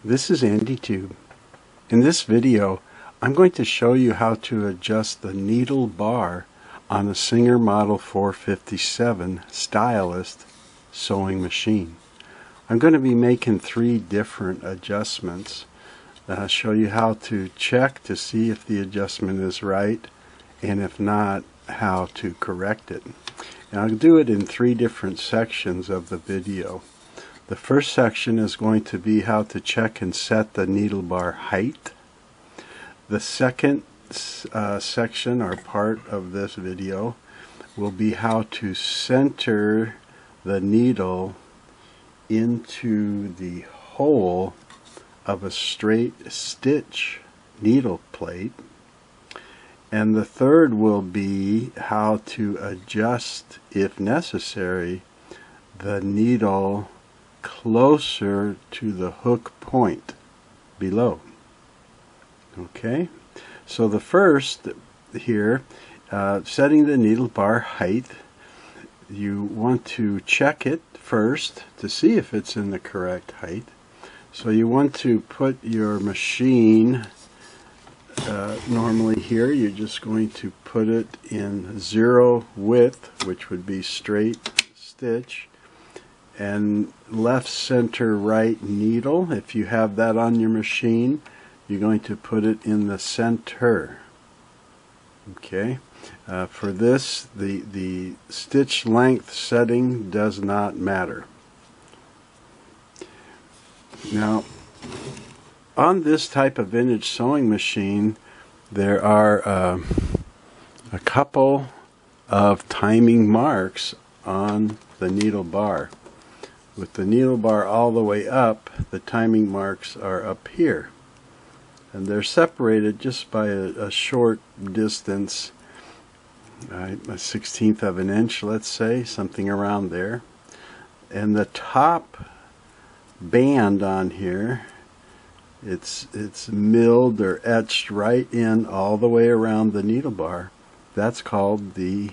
This is AndyTube. In this video, I'm going to show you how to adjust the needle bar on a Singer Model 457 Stylist sewing machine. I'm going to be making 3 different adjustments. I'll show you how to check to see if the adjustment is right, and if not, how to correct it. And I'll do it in 3 different sections of the video. The first section is going to be how to check and set the needle bar height. The second section or part of this video will be how to center the needle into the hole of a straight stitch needle plate. And the third will be how to adjust, if necessary, the needle closer to the hook point below. Okay, so the first here, setting the needle bar height, you want to check it first to see if it's in the correct height. So you want to put your machine, normally here you're just going to put it in 0 width, which would be straight stitch, and left, center, right needle. If you have that on your machine, you're going to put it in the center. Okay, for this, the stitch length setting does not matter. Now, on this type of vintage sewing machine, there are a couple of timing marks on the needle bar. With the needle bar all the way up, the timing marks are up here. And they're separated just by a short distance, a 1/16 of an inch, let's say, something around there. And the top band on here, it's milled or etched right in all the way around the needle bar. That's called the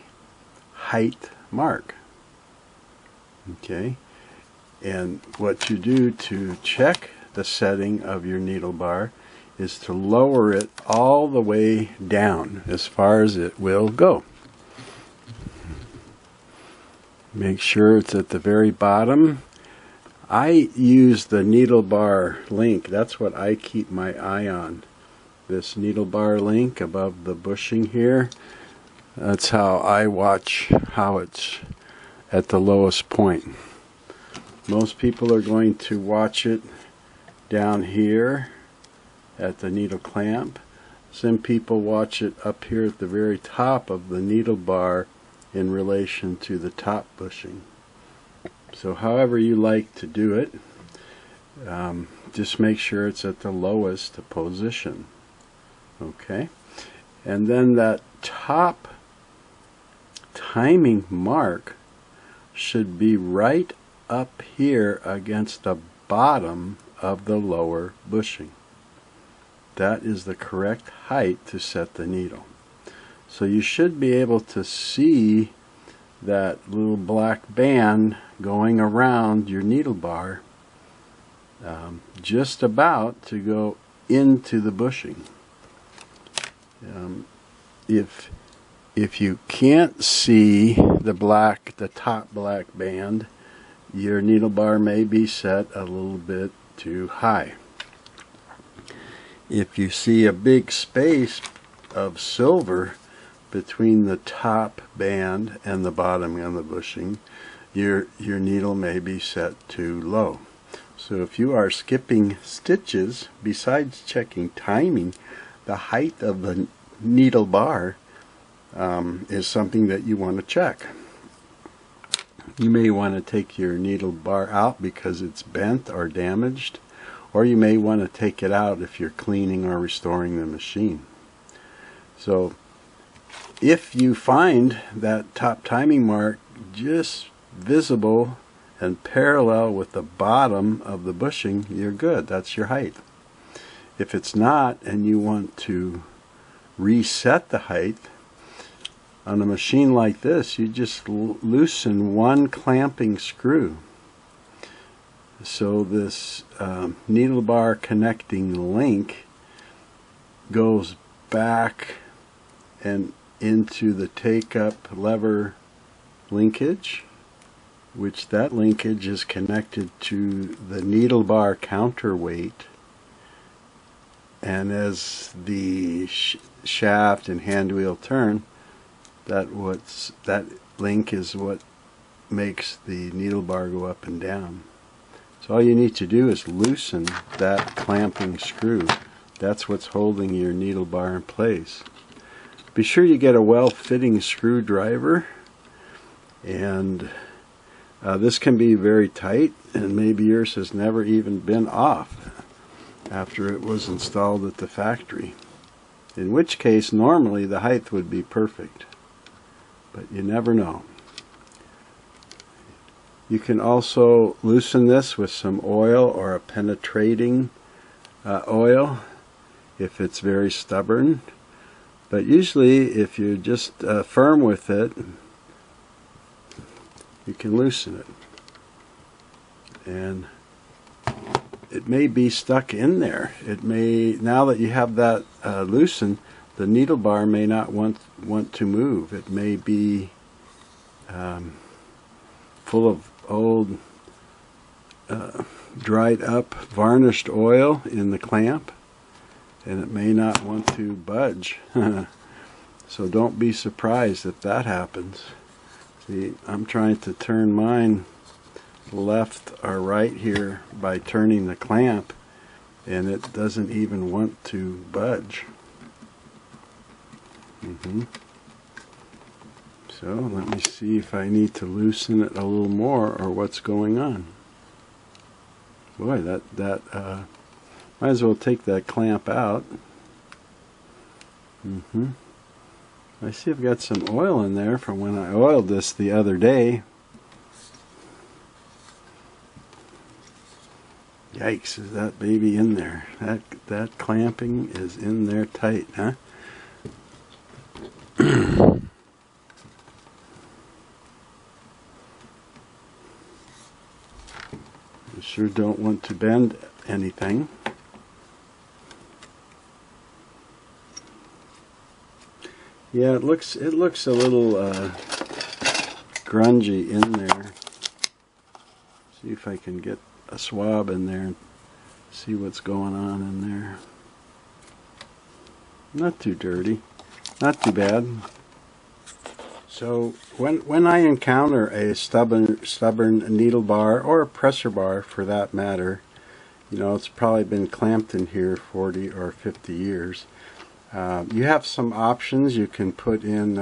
height mark. Okay. And what you do to check the setting of your needle bar is to lower it all the way down as far as it will go. Make sure it's at the very bottom. I use the needle bar link. That's what I keep my eye on. This needle bar link above the bushing here. That's how I watch how it's at the lowest point. Most people are going to watch it down here at the needle clamp. Some people watch it up here at the very top of the needle bar in relation to the top bushing. So however you like to do it, just make sure it's at the lowest position. Okay, and then that top timing mark should be right up here against the bottom of the lower bushing. That is the correct height to set the needle. So you should be able to see that little black band going around your needle bar, just about to go into the bushing. If you can't see the top black band, your needle bar may be set a little bit too high. If you see a big space of silver between the top band and the bottom of the bushing, your needle may be set too low. So if you are skipping stitches, besides checking timing, the height of the needle bar is something that you want to check. You may want to take your needle bar out because it's bent or damaged, or you may want to take it out if you're cleaning or restoring the machine. So if you find that top timing mark just visible and parallel with the bottom of the bushing, you're good. That's your height. If it's not and you want to reset the height, on a machine like this, you just loosen one clamping screw. So this needle bar connecting link goes back and into the take-up lever linkage, which that linkage is connected to the needle bar counterweight, and as the shaft and hand wheel turn, that link is what makes the needle bar go up and down. So all you need to do is loosen that clamping screw. That's what's holding your needle bar in place. Be sure you get a well-fitting screwdriver, and this can be very tight, and maybe yours has never even been off after it was installed at the factory, in which case normally the height would be perfect, but you never know. You can also loosen this with some oil or a penetrating oil if it's very stubborn. But usually if you're just firm with it, you can loosen it. And it may be stuck in there. It may, now that you have that loosened, the needle bar may not want to move. It may be full of old dried up varnished oil in the clamp, and it may not want to budge. So don't be surprised if that happens. See, I'm trying to turn mine left or right here by turning the clamp, and it doesn't even want to budge. So let me see if I need to loosen it a little more or what's going on. Boy, might as well take that clamp out. I see I've got some oil in there from when I oiled this the other day. Yikes, is that baby in there? That clamping is in there tight, huh? I sure don't want to bend anything. Yeah, it looks a little grungy in there. See if I can get a swab in there and see what's going on in there. Not too dirty, not too bad. So when I encounter a stubborn needle bar, or a pressure bar for that matter, you know, it's probably been clamped in here 40 or 50 years. You have some options. You can put in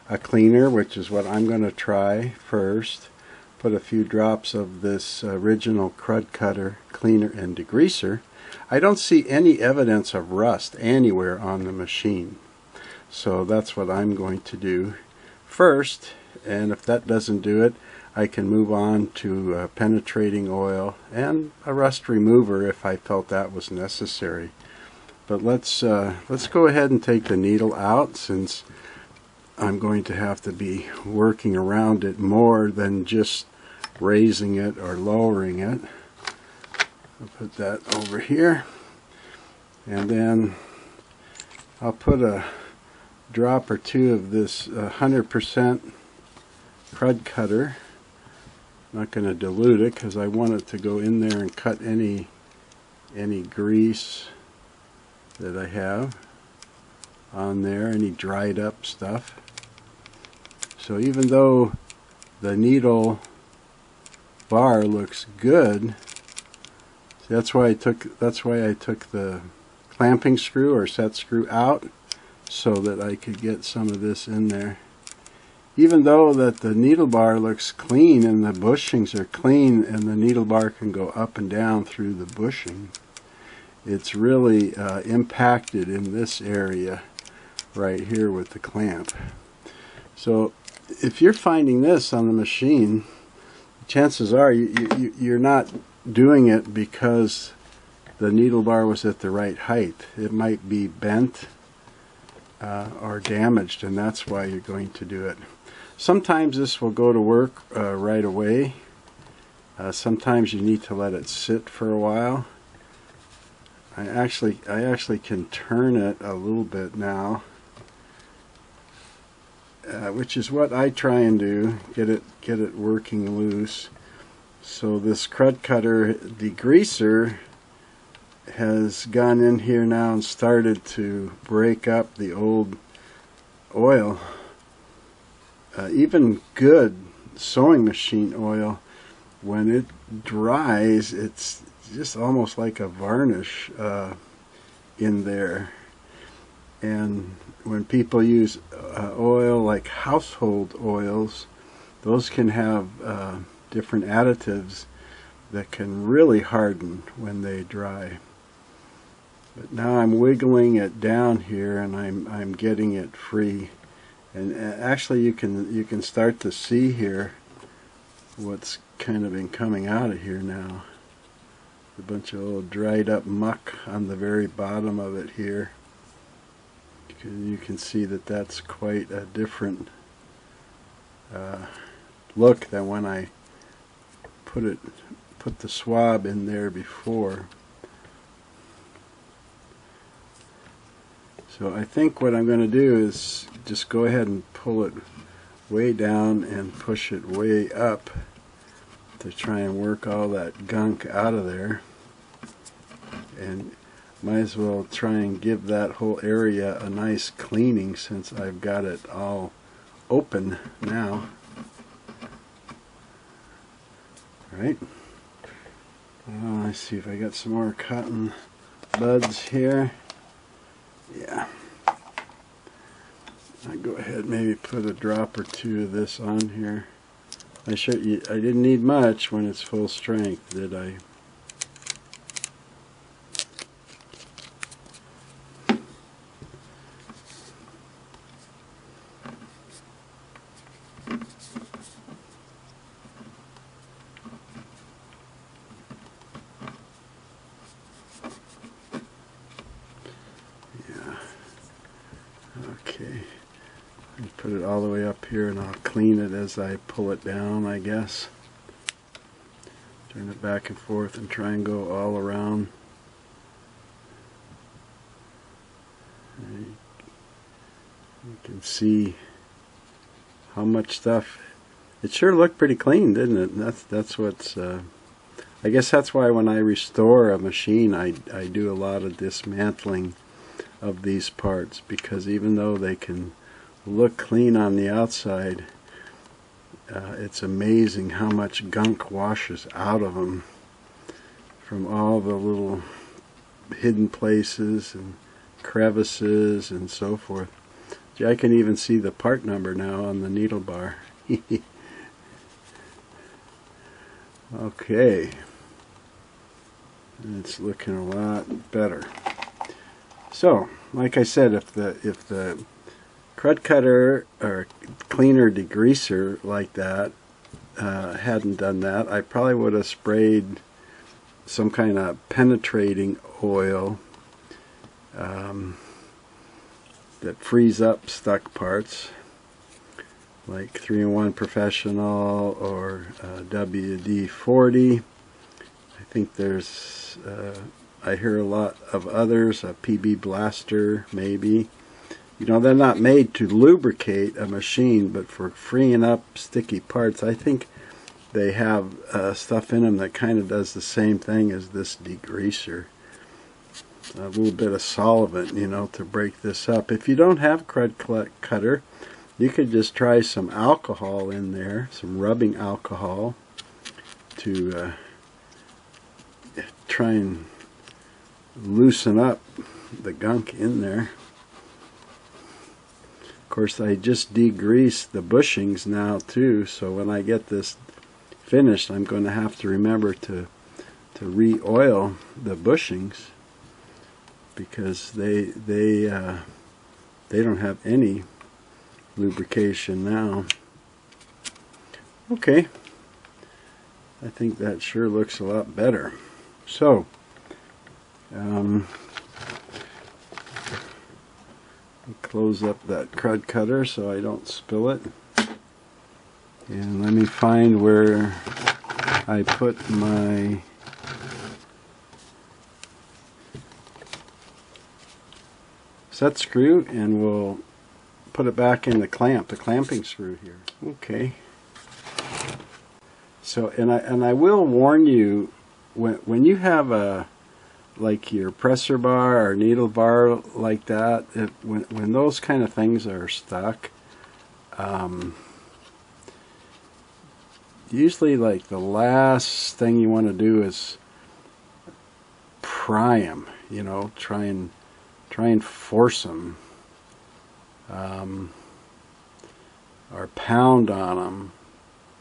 a cleaner, which is what I'm going to try first. Put a few drops of this original Crud Cutter cleaner and degreaser. I don't see any evidence of rust anywhere on the machine, so that's what I'm going to do first. And if that doesn't do it, I can move on to penetrating oil and a rust remover if I felt that was necessary. But let's go ahead and take the needle out, since I'm going to have to be working around it more than just raising it or lowering it. I'll put that over here, and then I'll put a drop or two of this 100% Crud Cutter. I'm not going to dilute it because I want it to go in there and cut any grease that I have on there, any dried up stuff. So even though the needle bar looks good, see, that's why I took the clamping screw or set screw out, so that I could get some of this in there. Even though that the needle bar looks clean and the bushings are clean and the needle bar can go up and down through the bushing, it's really impacted in this area right here with the clamp. So if you're finding this on the machine, chances are you're not doing it because the needle bar was at the right height. It might be bent or damaged, and that's why you're going to do it. Sometimes this will go to work right away, Sometimes you need to let it sit for a while. I actually can turn it a little bit now, which is what I try and do, get it working loose. So this crud cutter degreaser has gone in here now and started to break up the old oil. Even good sewing machine oil, when it dries, it's just almost like a varnish in there. And when people use oil like household oils, those can have different additives that can really harden when they dry. But now I'm wiggling it down here and I'm getting it free. And actually you can start to see here what's kind of been coming out of here now. A bunch of old dried up muck on the very bottom of it here. You can see that that's quite a different look than when I put the swab in there before. So I think what I'm going to do is just go ahead and pull it way down and push it way up to try and work all that gunk out of there. And might as well try and give that whole area a nice cleaning since I've got it all open now. Alright. Let's see if I got some more cotton buds here. Yeah. I'll go ahead, maybe put a drop or two of this on here. I didn't need much when it's full strength, did I? Okay, put it all the way up here and I'll clean it as I pull it down, I guess. Turn it back and forth and try and go all around. You can see how much stuff. It sure looked pretty clean, didn't it? That's what's I guess that's why when I restore a machine I do a lot of dismantling of these parts, because even though they can look clean on the outside, it's amazing how much gunk washes out of them from all the little hidden places and crevices and so forth. I can even see the part number now on the needle bar. Okay, it's looking a lot better. So, like I said, if the crud cutter or cleaner degreaser like that hadn't done that, I probably would have sprayed some kind of penetrating oil that frees up stuck parts, like 3-in-1 Professional or WD-40. I think there's I hear a lot of others, a PB Blaster maybe. You know, they're not made to lubricate a machine, but for freeing up sticky parts, I think they have stuff in them that kind of does the same thing as this degreaser. A little bit of solvent, you know, to break this up. If you don't have crud cutter, you could just try some alcohol in there, some rubbing alcohol, to try and loosen up the gunk in there. Of course, I just degreased the bushings now too, so when I get this finished, I'm going to have to remember to re-oil the bushings, because they don't have any lubrication now. Okay, I think that sure looks a lot better. So close up that crud cutter so I don't spill it, and let me find where I put my set screw, and we'll put it back in the clamping screw here. Okay. So, and I will warn you, when you have a, like your pressor bar or needle bar like that, when those kind of things are stuck, usually like the last thing you want to do is pry them, you know, try and force them, or pound on them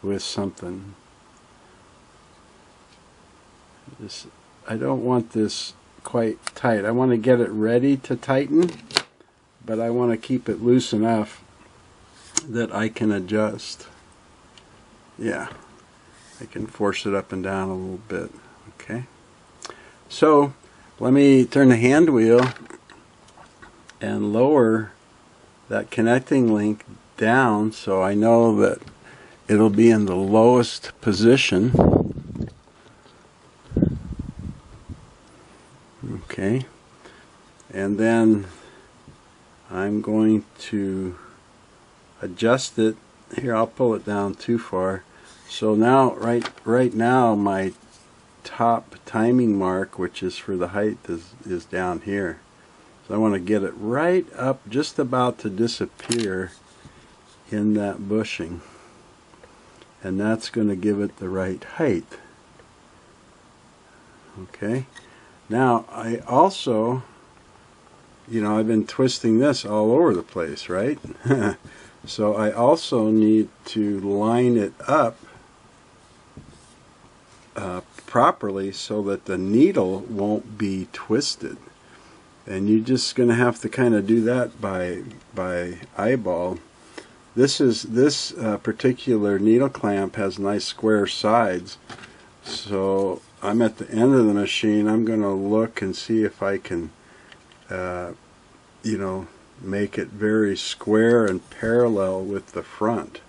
with something. I don't want this quite tight. I want to get it ready to tighten, but I want to keep it loose enough that I can adjust. Yeah, I can force it up and down a little bit. Okay, so let me turn the hand wheel and lower that connecting link down so I know that it'll be in the lowest position. Okay, and then I'm going to adjust it. Here, I'll pull it down too far. So now, right now, my top timing mark, which is for the height, is down here. So I want to get it right up, just about to disappear in that bushing, and that's going to give it the right height. Okay. Now, I also, you know, I've been twisting this all over the place, right? So I also need to line it up properly so that the needle won't be twisted. And you're just going to have to kind of do that by eyeball. This particular needle clamp has nice square sides, so I'm at the end of the machine. I'm going to look and see if I can, you know, make it very square and parallel with the front.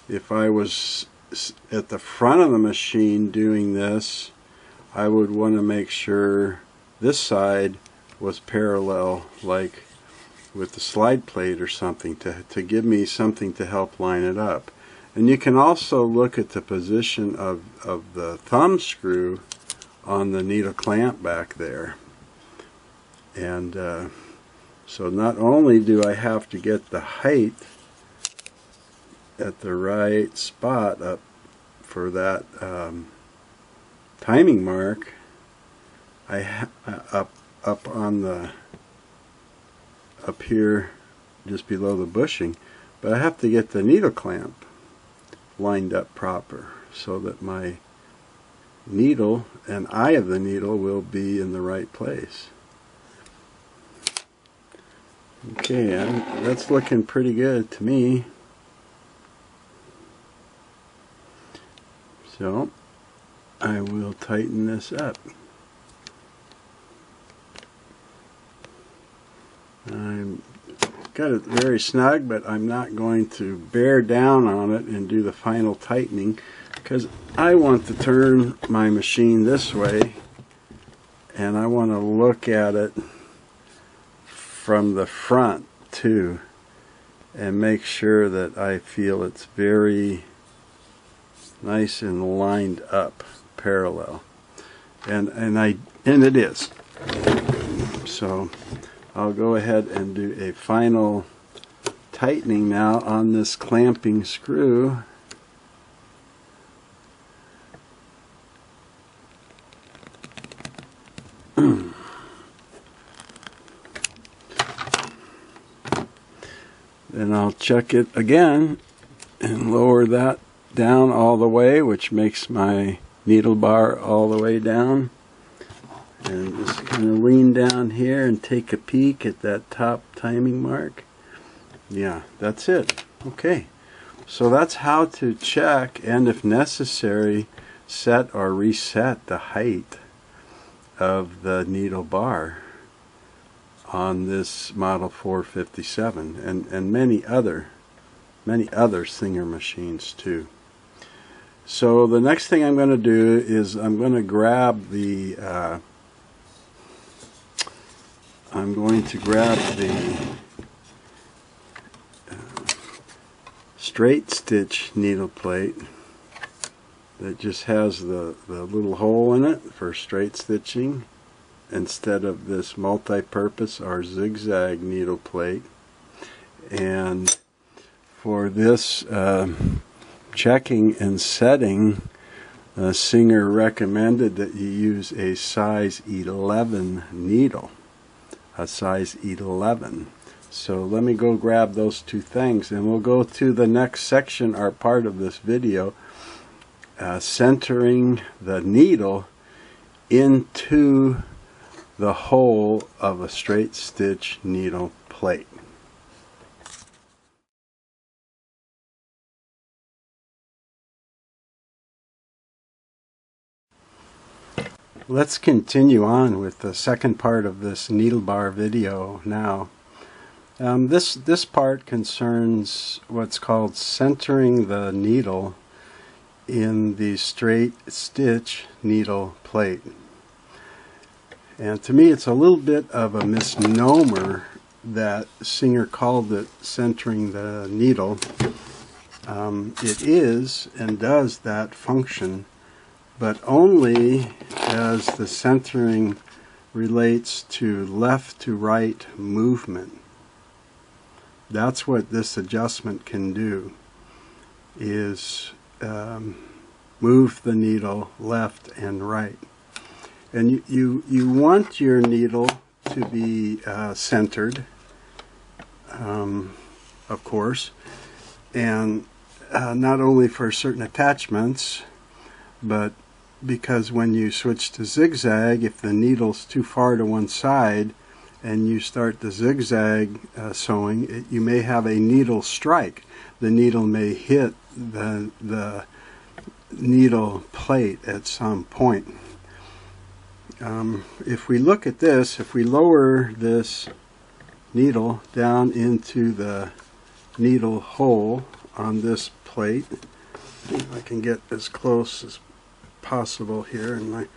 If I was at the front of the machine doing this, I would want to make sure this side was parallel, like with the slide plate or something, to give me something to help line it up. And you can also look at the position of the thumb screw on the needle clamp back there. And so not only do I have to get the height at the right spot up for that timing mark, up on the up here just below the bushing, but I have to get the needle clamp lined up proper so that my needle and eye of the needle will be in the right place. Okay, that's looking pretty good to me. So I will tighten this up. I've got it very snug, but I'm not going to bear down on it and do the final tightening, because I want to turn my machine this way and I want to look at it from the front too and make sure that I feel it's very nice and lined up parallel, and it is. So I'll go ahead and do a final tightening now on this clamping screw. Then I'll check it again and lower that down all the way, which makes my needle bar all the way down. And just kind of lean down here and take a peek at that top timing mark. Yeah, that's it. Okay, so that's how to check and, if necessary, set or reset the height of the needle bar on this model 457 and many other Singer machines too. So the next thing I'm going to do is I'm going to grab the straight stitch needle plate that just has the little hole in it for straight stitching instead of this multi-purpose or zigzag needle plate. And for this checking and setting, Singer recommended that you use a size 11 needle, a size 11. So let me go grab those two things, and we'll go to the next section or part of this video, centering the needle into the hole of a straight stitch needle plate. Let's continue on with the second part of this needle bar video now. This part concerns what's called centering the needle in the straight stitch needle plate. And to me it's a little bit of a misnomer that Singer called it centering the needle. It is and does that function, but only as the centering relates to left to right movement. That's what this adjustment can do, is move the needle left and right. And you want your needle to be centered, of course, and not only for certain attachments, but because when you switch to zigzag, if the needle's too far to one side and you start the zigzag sewing, you may have a needle strike. The needle may hit the needle plate at some point. If we look at this, if we lower this needle down into the needle hole on this plate, if I can get as close as possible here and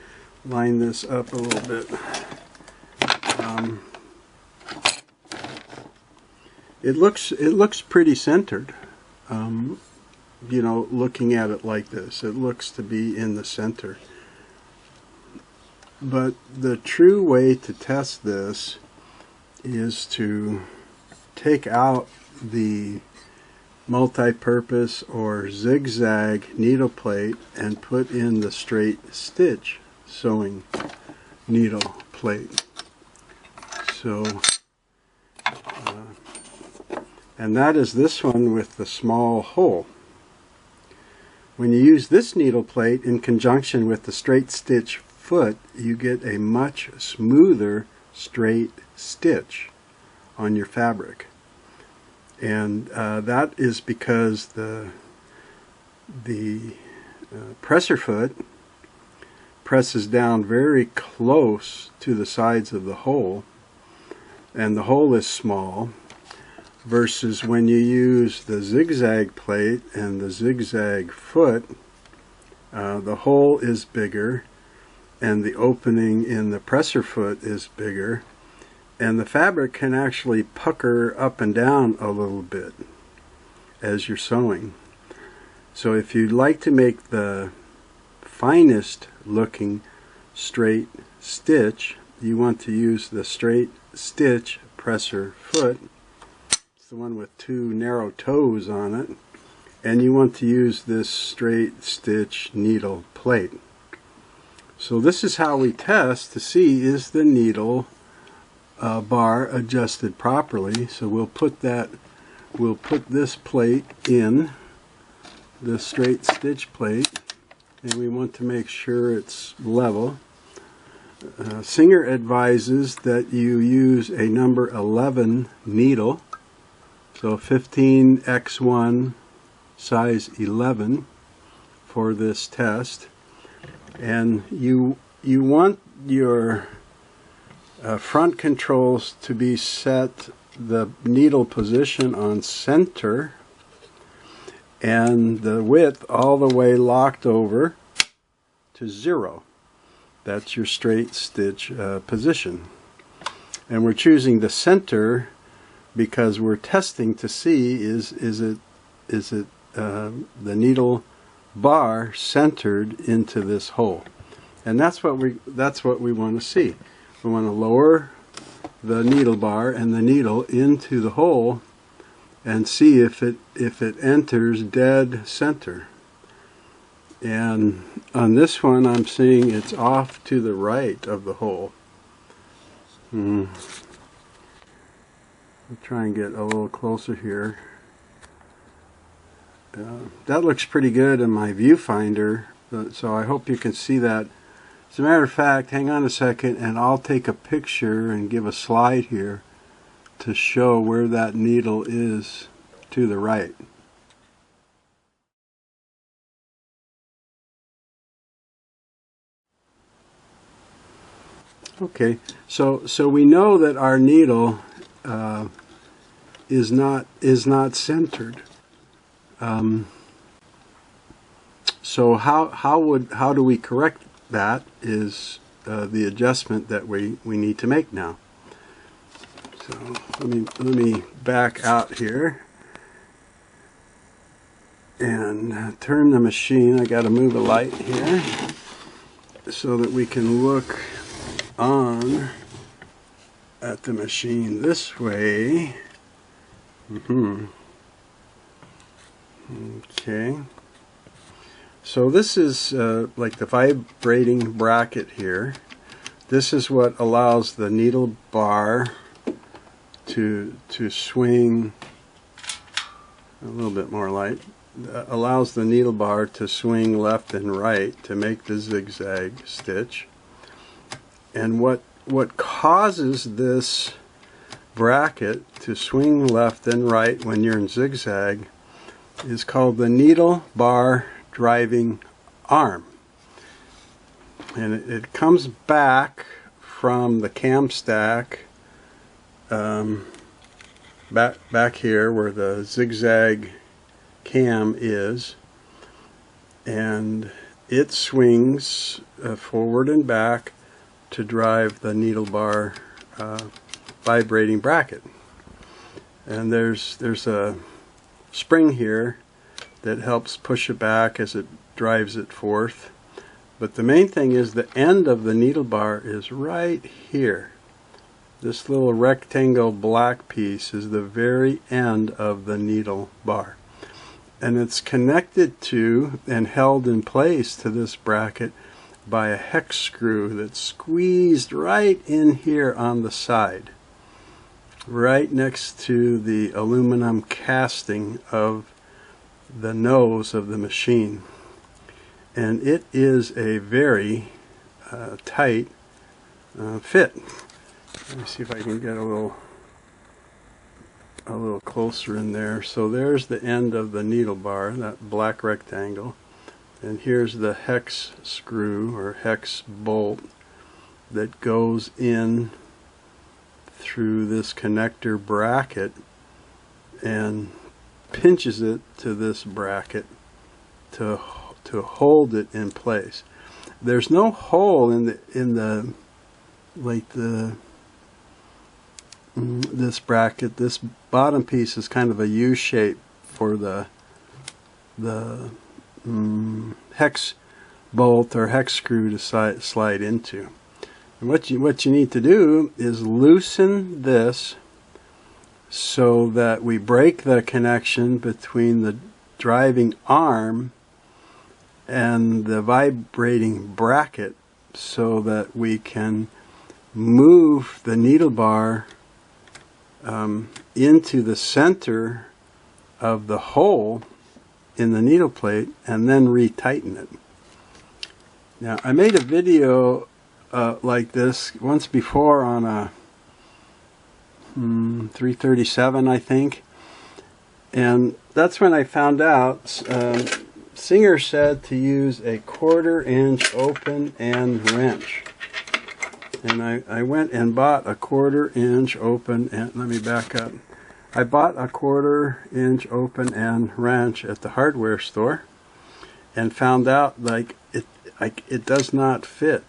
line this up a little bit. It looks pretty centered. You know, looking at it like this, it looks to be in the center. But the true way to test this is to take out the multi-purpose or zigzag needle plate and put in the straight stitch sewing needle plate. So, and that is this one with the small hole. When you use this needle plate in conjunction with the straight stitch foot, you get a much smoother straight stitch on your fabric. And that is because the presser foot presses down very close to the sides of the hole, and the hole is small, versus when you use the zigzag plate and the zigzag foot, the hole is bigger and the opening in the presser foot is bigger, and the fabric can actually pucker up and down a little bit as you're sewing. So if you'd like to make the finest looking straight stitch, you want to use the straight stitch presser foot. It's the one with two narrow toes on it. And you want to use this straight stitch needle plate. So this is how we test to see, is the needle bar adjusted properly. So we'll put this plate in, the straight stitch plate, and we want to make sure it's level. Singer advises that you use a number 11 needle, so 15x1 size 11 for this test, and you want your front controls to be set the needle position on center, and the width all the way locked over to 0. That's your straight stitch position. And we're choosing the center because we're testing to see is it the needle bar centered into this hole. And that's what we want to see. We want to lower the needle bar and the needle into the hole and see if it enters dead center. And on this one I'm seeing it's off to the right of the hole. I'll try and get a little closer here. That looks pretty good in my viewfinder, so I hope you can see that. As a matter of fact, hang on a second and I'll take a picture and give a slide here to show where that needle is to the right. Okay, so we know that our needle is not centered. So how do we correct that is the adjustment that we need to make now. So let me back out here and turn the machine. I got to move a light here so that we can look on at the machine this way. Okay. So this is like the vibrating bracket here. This is what allows the needle bar to swing a little bit more light. Allows the needle bar to swing left and right to make the zigzag stitch. And what causes this bracket to swing left and right when you're in zigzag is called the needle bar driving arm. And it comes back from the cam stack back here where the zigzag cam is, and it swings forward and back to drive the needle bar vibrating bracket. And there's a spring here that helps push it back as it drives it forth. But the main thing is the end of the needle bar is right here. This little rectangle black piece is the very end of the needle bar. And it's connected to and held in place to this bracket by a hex screw that's squeezed right in here on the side, right next to the aluminum casting of the nose of the machine. And it is a very tight fit. Let me see if I can get a little closer in there. So there's the end of the needle bar, that black rectangle, and here's the hex screw or hex bolt that goes in through this connector bracket and pinches it to this bracket to hold it in place. There's no hole in the this bracket. This bottom piece is kind of a U shape for the hex bolt or hex screw to slide into. And what you need to do is loosen this so that we break the connection between the driving arm and the vibrating bracket so that we can move the needle bar into the center of the hole in the needle plate and then retighten it. Now, I made a video like this once before on a 337, I think, and that's when I found out Singer said to use a 1/4 inch open end wrench. And I went and bought a 1/4 inch open, and let me back up. I bought a 1/4-inch open end wrench at the hardware store and found out it does not fit.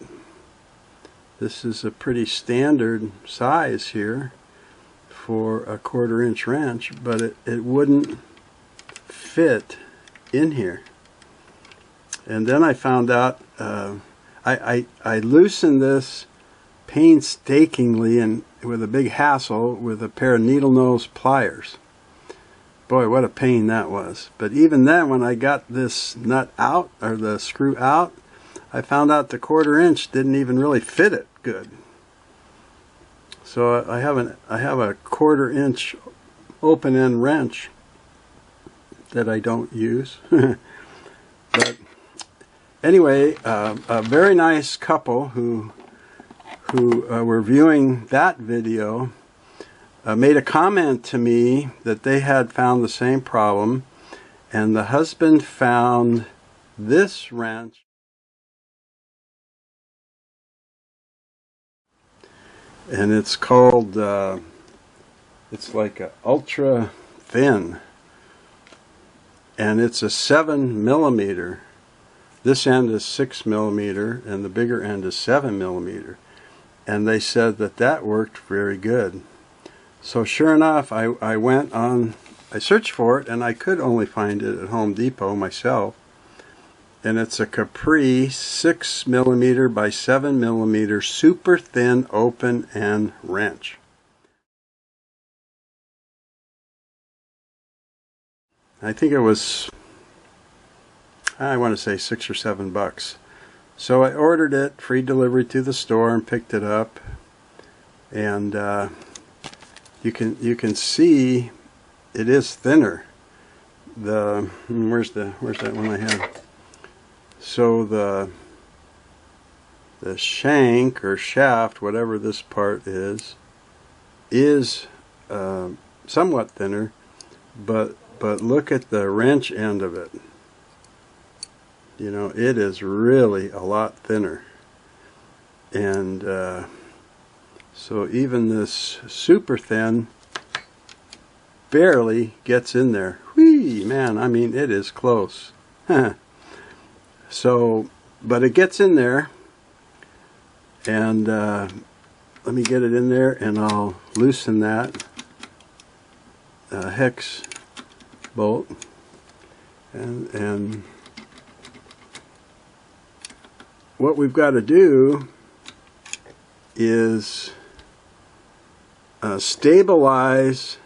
This is a pretty standard size here for a 1/4-inch wrench, but it wouldn't fit in here. And then I found out I loosened this painstakingly and with a big hassle with a pair of needle nose pliers. Boy, what a pain that was. But even then, when I got this nut out, or the screw out, I found out the 1/4-inch didn't even really fit it good. So I have a 1/4-inch open end wrench that I don't use. But anyway, a very nice couple who were viewing that video made a comment to me that they had found the same problem, and the husband found this wrench. And it's called, it's like a ultra thin, and it's a 7mm. This end is 6mm, and the bigger end is 7mm. And they said that worked very good. So sure enough, I went on, I searched for it, and I could only find it at Home Depot myself. And it's a Capri 6mm by 7mm super thin open end wrench. I think it was, I want to say $6 or $7. So I ordered it, free delivery to the store, and picked it up. And you can see it is thinner. Where's that one I had? So the shank or shaft, whatever this part is somewhat thinner, but look at the wrench end of it. You know, it is really a lot thinner. And so even this super thin barely gets in there. Whee, man, I mean, it is close. So, but it gets in there, and let me get it in there, and I'll loosen that hex bolt, and what we've got to do is stabilize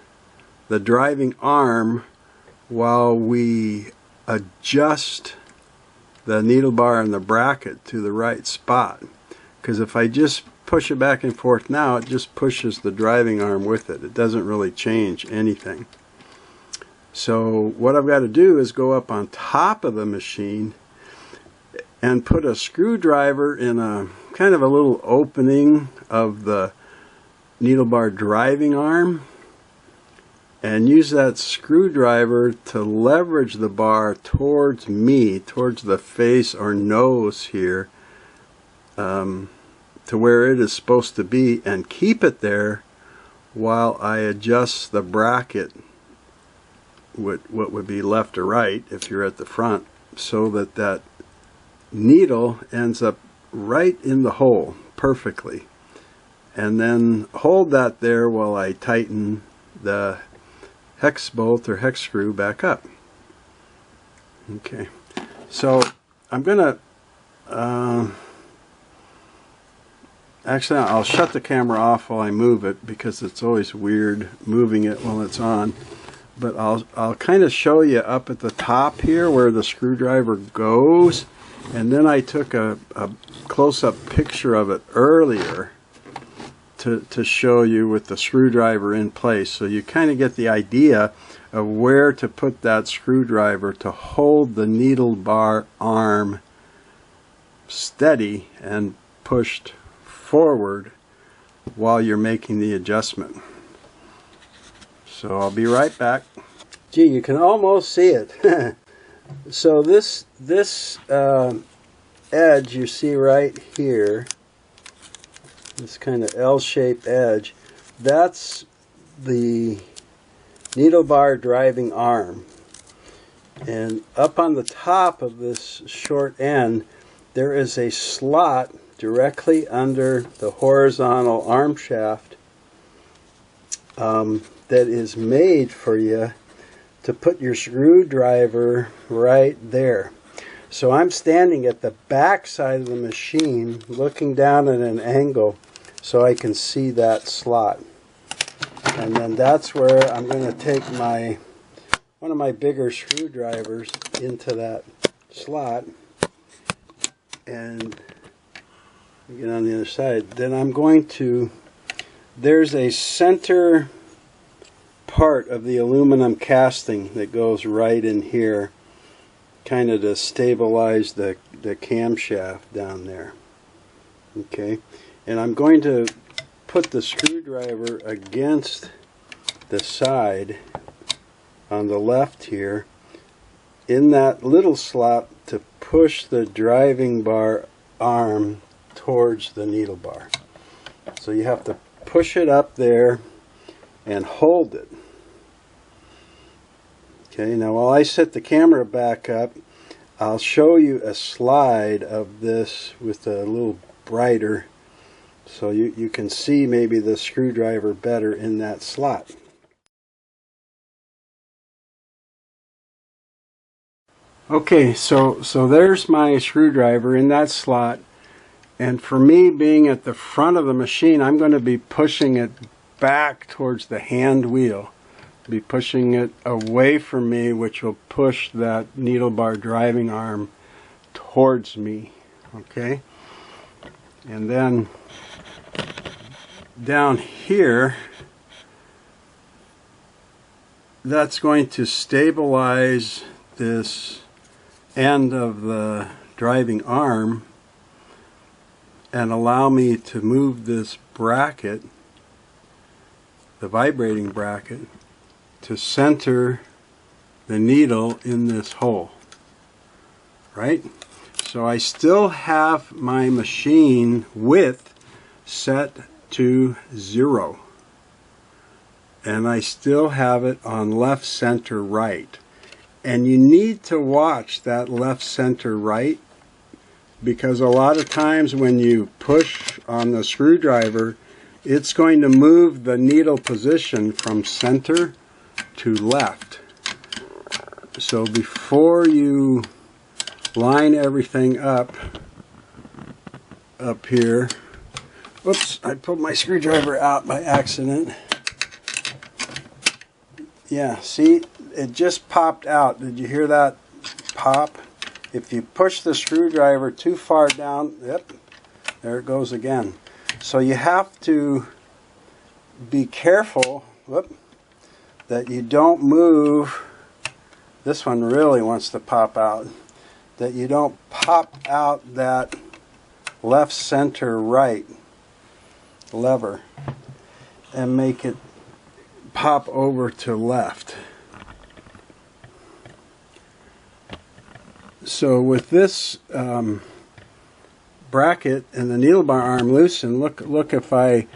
the driving arm while we adjust the needle bar and the bracket to the right spot. Because if I just push it back and forth now, it just pushes the driving arm with it. It doesn't really change anything. So what I've got to do is go up on top of the machine and put a screwdriver in a kind of a little opening of the needle bar driving arm, and use that screwdriver to leverage the bar towards me, towards the face or nose here, to where it is supposed to be, and keep it there while I adjust the bracket, what would be left or right if you're at the front, so that needle ends up right in the hole perfectly. And then hold that there while I tighten the hex bolt or hex screw back up. Okay, so I'm gonna actually I'll shut the camera off while I move it, because it's always weird moving it while it's on. But I'll kind of show you up at the top here where the screwdriver goes, and then I took a close-up picture of it earlier to show you with the screwdriver in place, so you kind of get the idea of where to put that screwdriver to hold the needle bar arm steady and pushed forward while you're making the adjustment. So I'll be right back. Gee, you can almost see it. So this edge you see right here, this kind of L-shaped edge, that's the needle bar driving arm. And up on the top of this short end, there is a slot directly under the horizontal arm shaft that is made for you to put your screwdriver right there. So I'm standing at the back side of the machine looking down at an angle so I can see that slot. And then that's where I'm going to take one of my bigger screwdrivers into that slot and get on the other side. Then I'm going to, there's a center part of the aluminum casting that goes right in here, kind of to stabilize the camshaft down there. Okay, and I'm going to put the screwdriver against the side on the left here in that little slot to push the driving bar arm towards the needle bar. So you have to push it up there and hold it. Okay, now while I set the camera back up, I'll show you a slide of this with a little brighter so you can see maybe the screwdriver better in that slot. Okay, so there's my screwdriver in that slot, and for me being at the front of the machine, I'm going to be pushing it back towards the hand wheel. Be pushing it away from me, which will push that needle bar driving arm towards me. Okay, and then down here, that's going to stabilize this end of the driving arm and allow me to move this bracket, the vibrating bracket, to center the needle in this hole, right? So I still have my machine width set to 0, and I still have it on left center right. And you need to watch that left center right, because a lot of times when you push on the screwdriver, it's going to move the needle position from center to left. So before you line everything up here, whoops, I pulled my screwdriver out by accident. Yeah, see, it just popped out. Did you hear that pop? If you push the screwdriver too far down, yep, there it goes again. So you have to be careful, whoop, that you don't move. This one really wants to pop out. That you don't pop out that left center right lever and make it pop over to left. So with this bracket and the needle bar arm loosened, look if I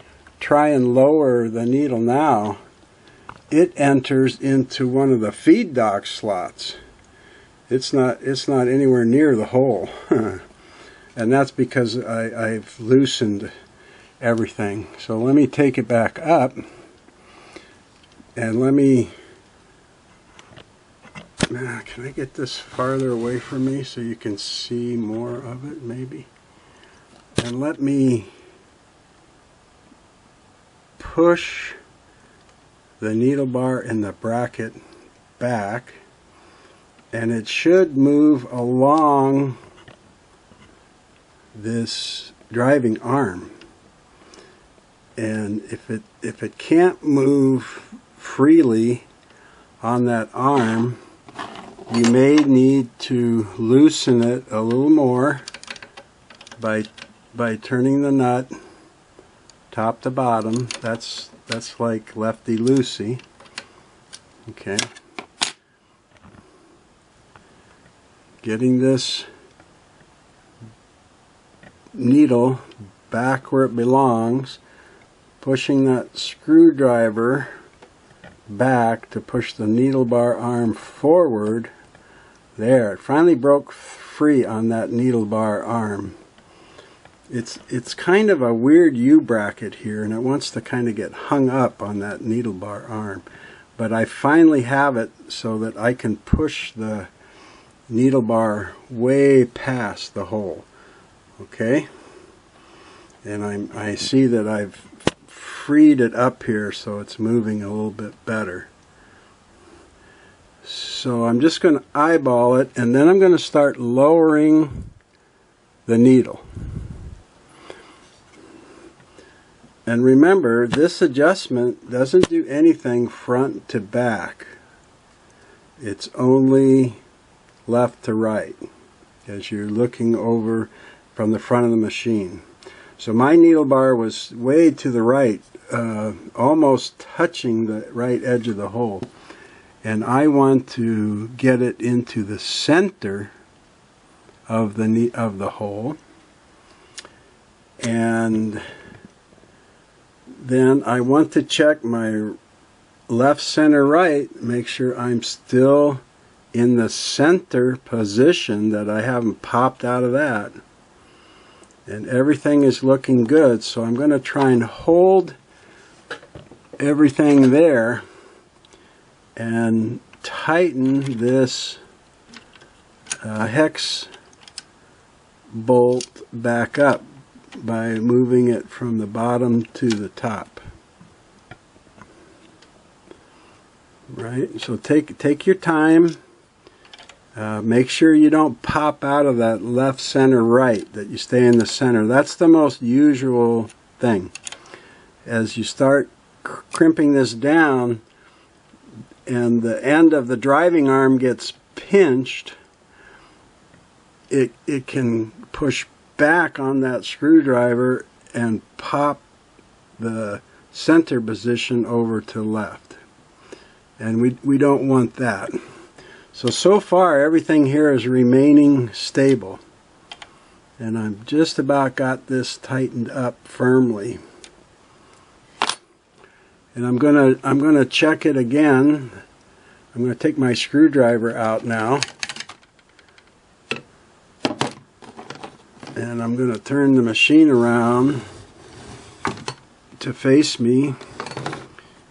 try and lower the needle now, it enters into one of the feed dock slots. It's not anywhere near the hole. And that's because I've loosened everything. So let me take it back up and let me, can I get this farther away from me so you can see more of it maybe? And let me push the needle bar and the bracket back, and it should move along this driving arm. And if it can't move freely on that arm, you may need to loosen it a little more by turning the nut top to bottom. That's like lefty loosey. Okay. Getting this needle back where it belongs, pushing that screwdriver back to push the needle bar arm forward. There, it finally broke free on that needle bar arm. It's kind of a weird U-bracket here, and it wants to kind of get hung up on that needle bar arm. But I finally have it so that I can push the needle bar way past the hole. Okay? And I see that I've freed it up here so it's moving a little bit better. So I'm just going to eyeball it, and then I'm going to start lowering the needle. And remember, this adjustment doesn't do anything front to back. It's only left to right as you're looking over from the front of the machine. So my needle bar was way to the right, almost touching the right edge of the hole. And I want to get it into the center of the hole. And then I want to check my left, center, right, make sure I'm still in the center position, that I haven't popped out of that. And everything is looking good, so I'm going to try and hold everything there and tighten this hex bolt back up by moving it from the bottom to the top. Right? So take your time. Make sure you don't pop out of that left, center, right, that you stay in the center. That's the most usual thing. As you start crimping this down and the end of the driving arm gets pinched, it can push back on that screwdriver and pop the center position over to left. And we don't want that. So far everything here is remaining stable. And I've just about got this tightened up firmly. And I'm gonna check it again. I'm gonna take my screwdriver out now. And I'm going to turn the machine around to face me.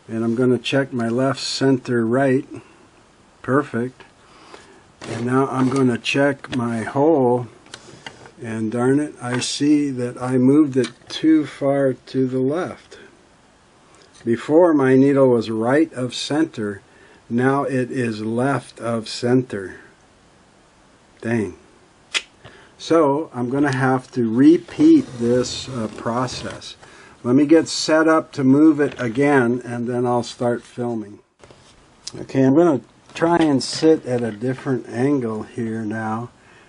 And I'm going to check my left, center, right. Perfect. And now I'm going to check my hole. And darn it, I see that I moved it too far to the left. Before, my needle was right of center. Now it is left of center. Dang. So I'm going to have to repeat this process. Let me get set up to move it again, and then I'll start filming. Okay, I'm going to try and sit at a different angle here now,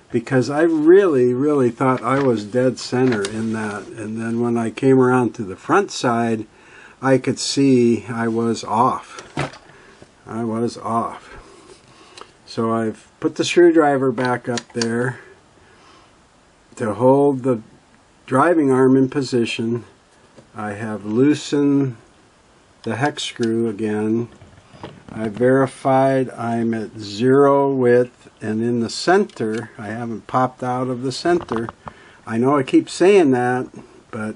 because I really thought I was dead center in that. And then when I came around to the front side, I could see I was off. I was off. So I've put the screwdriver back up there to hold the driving arm in position. I have loosened the hex screw again. I verified I'm at 0 width and in the center. I haven't popped out of the center. I know I keep saying that, but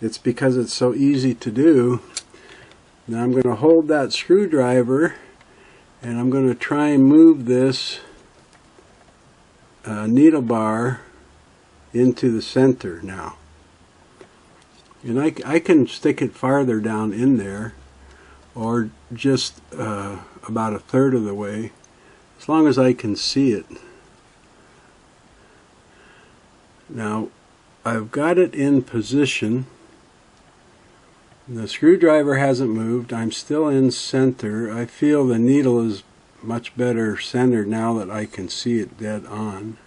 it's because it's so easy to do. Now I'm going to hold that screwdriver and I'm going to try and move this needle bar into the center now. And I can stick it farther down in there, or just about a third of the way, as long as I can see it. Now I've got it in position. The screwdriver hasn't moved. I'm still in center. I feel the needle is much better centered now that I can see it dead on.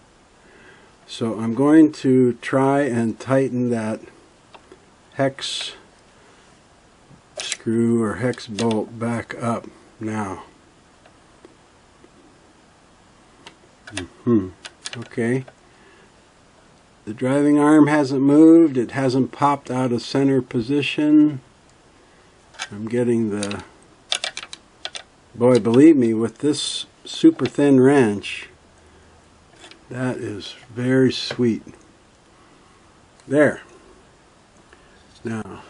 So I'm going to try and tighten that hex screw or hex bolt back up now. Okay. The driving arm hasn't moved. It hasn't popped out of center position. I'm getting the Boy, believe me, with this super thin wrench, that is very sweet. There. Now,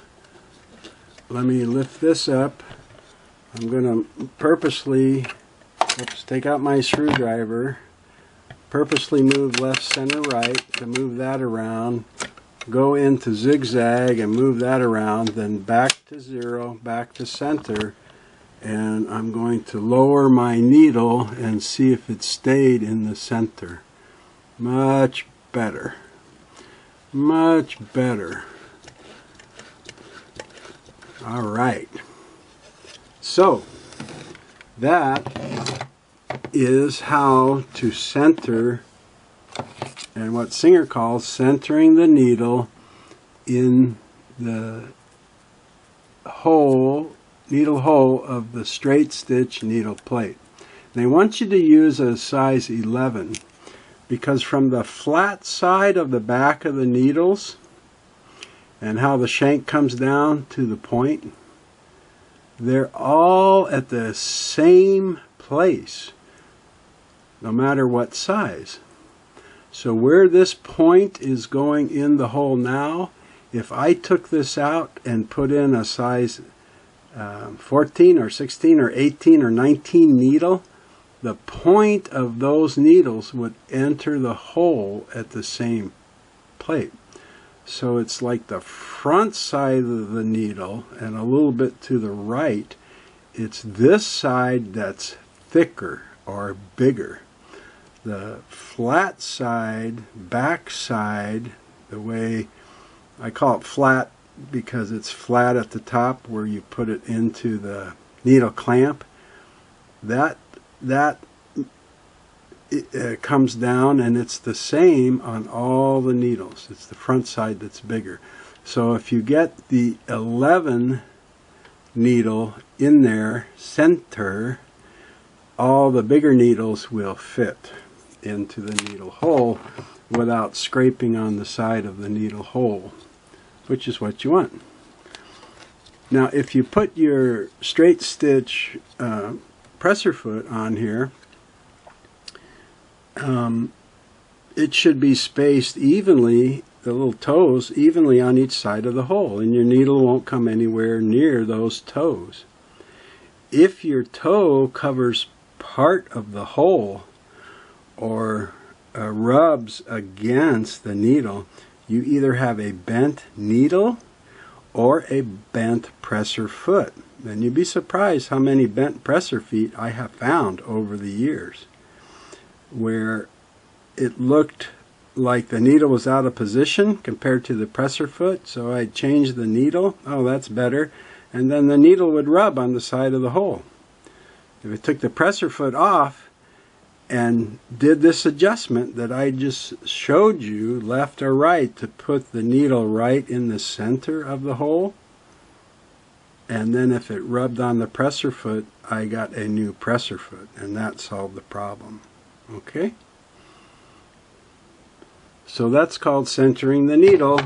let me lift this up. I'm going to purposely, take out my screwdriver, purposely move left, center, right to move that around, go into zigzag and move that around, then back to zero, back to center, and I'm going to lower my needle and see if it stayed in the center. Much better. Much better. All right. So, that is how to center, and what Singer calls centering the needle in the hole, needle hole of the straight stitch needle plate. They want you to use a size 11 because from the flat side of the back of the needles and how the shank comes down to the point, they're all at the same place, no matter what size. So where this point is going in the hole now, if I took this out and put in a size 14 or 16 or 18 or 19 needle, the point of those needles would enter the hole at the same plate. So it's like the front side of the needle and a little bit to the right, it's this side that's thicker or bigger. The flat side, back side, the way I call it flat because it's flat at the top where you put it into the needle clamp, that comes down, and it's the same on all the needles. It's the front side that's bigger. So if you get the 11 needle in there, center, all the bigger needles will fit into the needle hole without scraping on the side of the needle hole, which is what you want. Now if you put your straight stitch presser foot on here, it should be spaced evenly, the little toes evenly on each side of the hole, and your needle won't come anywhere near those toes. If your toe covers part of the hole or rubs against the needle, you either have a bent needle or a bent presser foot. And you'd be surprised how many bent presser feet I have found over the years, where it looked like the needle was out of position compared to the presser foot, so I changed the needle. Oh, that's better. And then the needle would rub on the side of the hole. If I took the presser foot off and did this adjustment that I just showed you, left or right, to put the needle right in the center of the hole, and then if it rubbed on the presser foot, I got a new presser foot, and that solved the problem. Okay? So that's called centering the needle,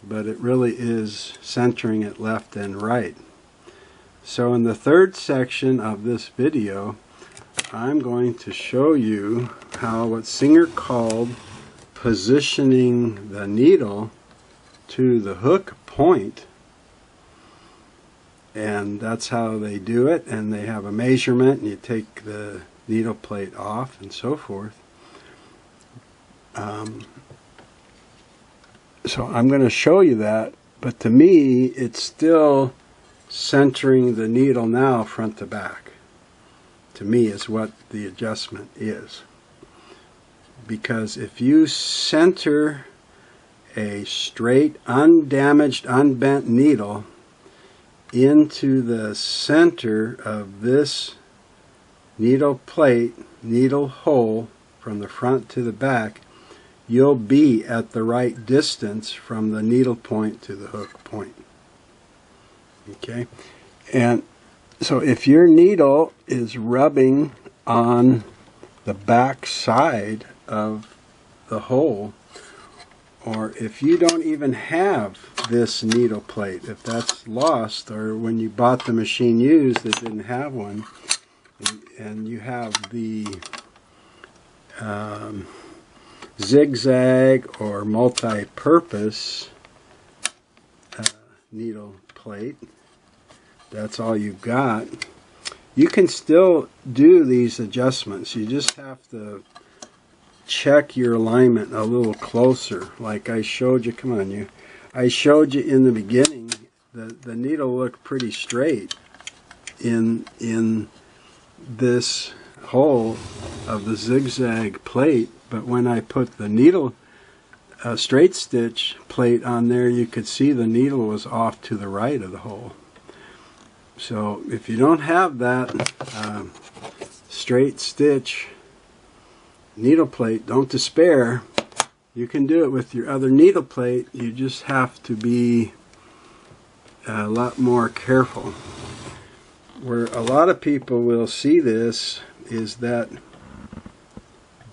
but it really is centering it left and right. So in the third section of this video, I'm going to show you how what Singer called positioning the needle to the hook point, and that's how they do it, and they have a measurement, and you take the needle plate off and so forth. So I'm going to show you that, but to me it's still centering the needle now front to back. To me is what the adjustment is. Because if you center a straight, undamaged, unbent needle into the center of this needle plate, needle hole from the front to the back, you'll be at the right distance from the needle point to the hook point. Okay? And so if your needle is rubbing on the back side of the hole, or if you don't even have this needle plate, if that's lost, or when you bought the machine used it didn't have one, and you have the zigzag or multi-purpose needle plate, that's all you've got, you can still do these adjustments. You just have to check your alignment a little closer, like I showed you. Come on, I showed you in the beginning. The needle looked pretty straight in this hole of the zigzag plate, but when I put the needle straight stitch plate on there, you could see the needle was off to the right of the hole. So if you don't have that straight stitch needle plate, don't despair. You can do it with your other needle plate. You just have to be a lot more careful. Where a lot of people will see this is that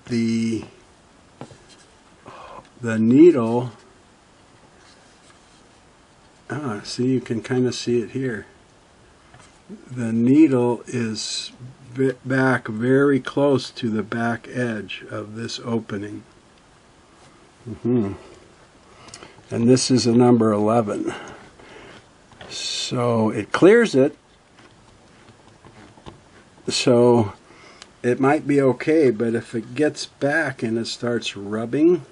the needle, see, you can kind of see it here. The needle is back very close to the back edge of this opening. And this is a number 11. So it clears it. So it might be okay, but if it gets back and it starts rubbing,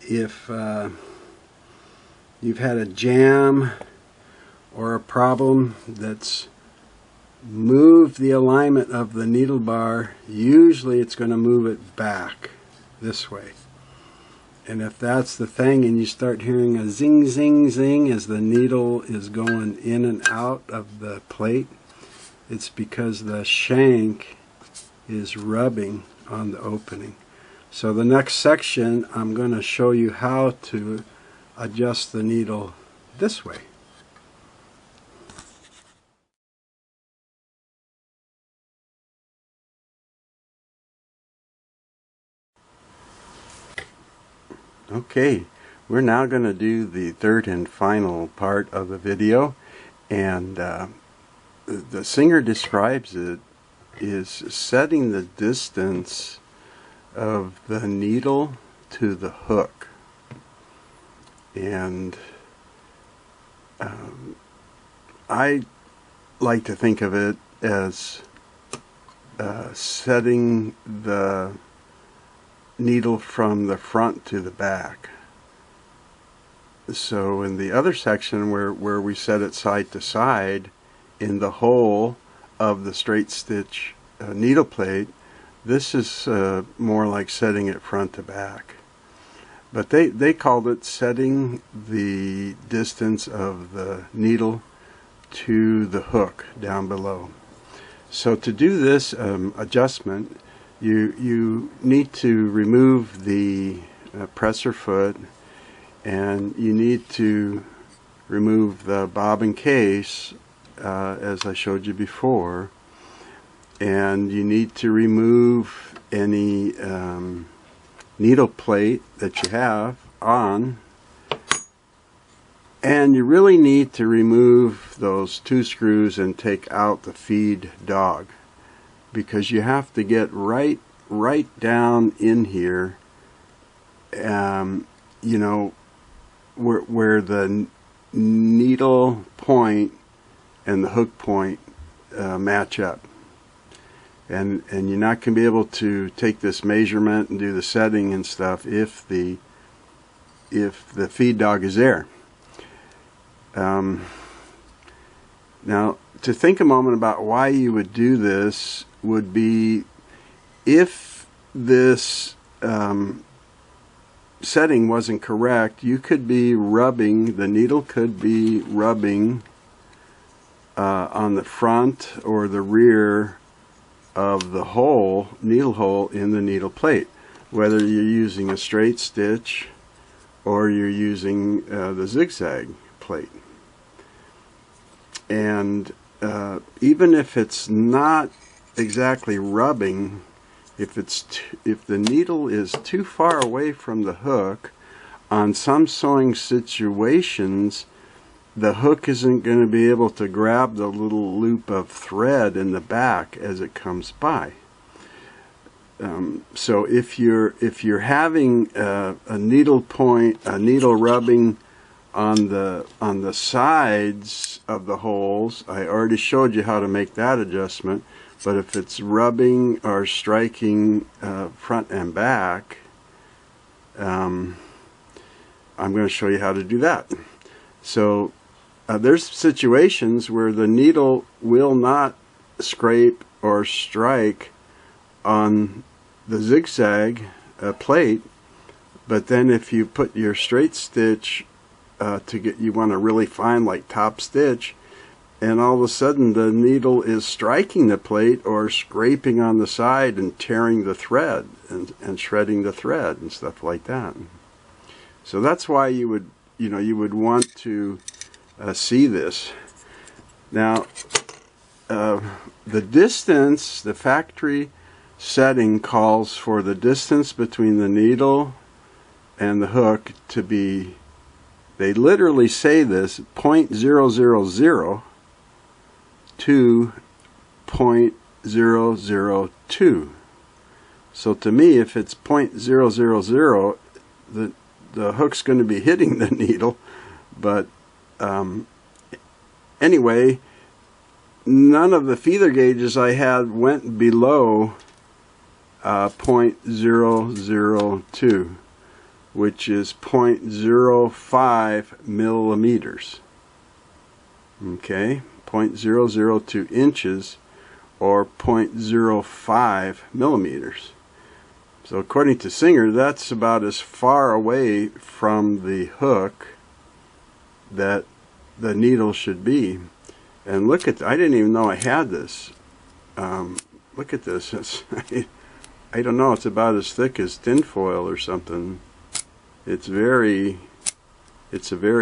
if you've had a jam or a problem that's moved the alignment of the needle bar, usually it's going to move it back this way. And if that's the thing and you start hearing a zing, zing, zing as the needle is going in and out of the plate, it's because the shank is rubbing on the opening. So the next section, I'm going to show you how to adjust the needle this way. Okay, we're now going to do the third and final part of the video, and the singer describes it is setting the distance of the needle to the hook. And I like to think of it as setting the needle from the front to the back. So in the other section where we set it side to side in the hole of the straight stitch needle plate, this is more like setting it front to back. But they called it setting the distance of the needle to the hook down below. So to do this adjustment, you need to remove the presser foot, and you need to remove the bobbin case as I showed you before, and you need to remove any needle plate that you have on, and you really need to remove those two screws and take out the feed dog, because you have to get right down in here, you know, where the needle point and the hook point match up. And you're not going to be able to take this measurement and do the setting and stuff if the feed dog is there. Now, to think a moment about why you would do this would be, if this setting wasn't correct, you could be rubbing, the needle could be rubbing on the front or the rear of the hole, needle hole in the needle plate, whether you're using a straight stitch or you're using the zigzag plate. And even if it's not exactly rubbing, if the needle is too far away from the hook, on some sewing situations, the hook isn't going to be able to grab the little loop of thread in the back as it comes by. So if you're having a needle rubbing on the sides of the holes, I already showed you how to make that adjustment. But if it's rubbing or striking front and back, I'm going to show you how to do that. So there's situations where the needle will not scrape or strike on the zigzag plate, but then if you put your straight stitch you want a really fine, like top stitch, and all of a sudden the needle is striking the plate or scraping on the side and tearing the thread and shredding the thread and stuff like that. So that's why you would want to see this. Now the distance, the factory setting calls for the distance between the needle and the hook to be, they literally say this, 0.000 to 0.002. So to me, if it's 0.000, the hook's going to be hitting the needle. But anyway, none of the feeler gauges I had went below 0.002, which is 0.05 millimeters. Okay, 0.002 inches, or 0.05 millimeters. So according to Singer, that's about as far away from the hook that the needle should be. And look at, I didn't even know I had this. Look at this. I don't know, it's about as thick as tinfoil or something. It's a very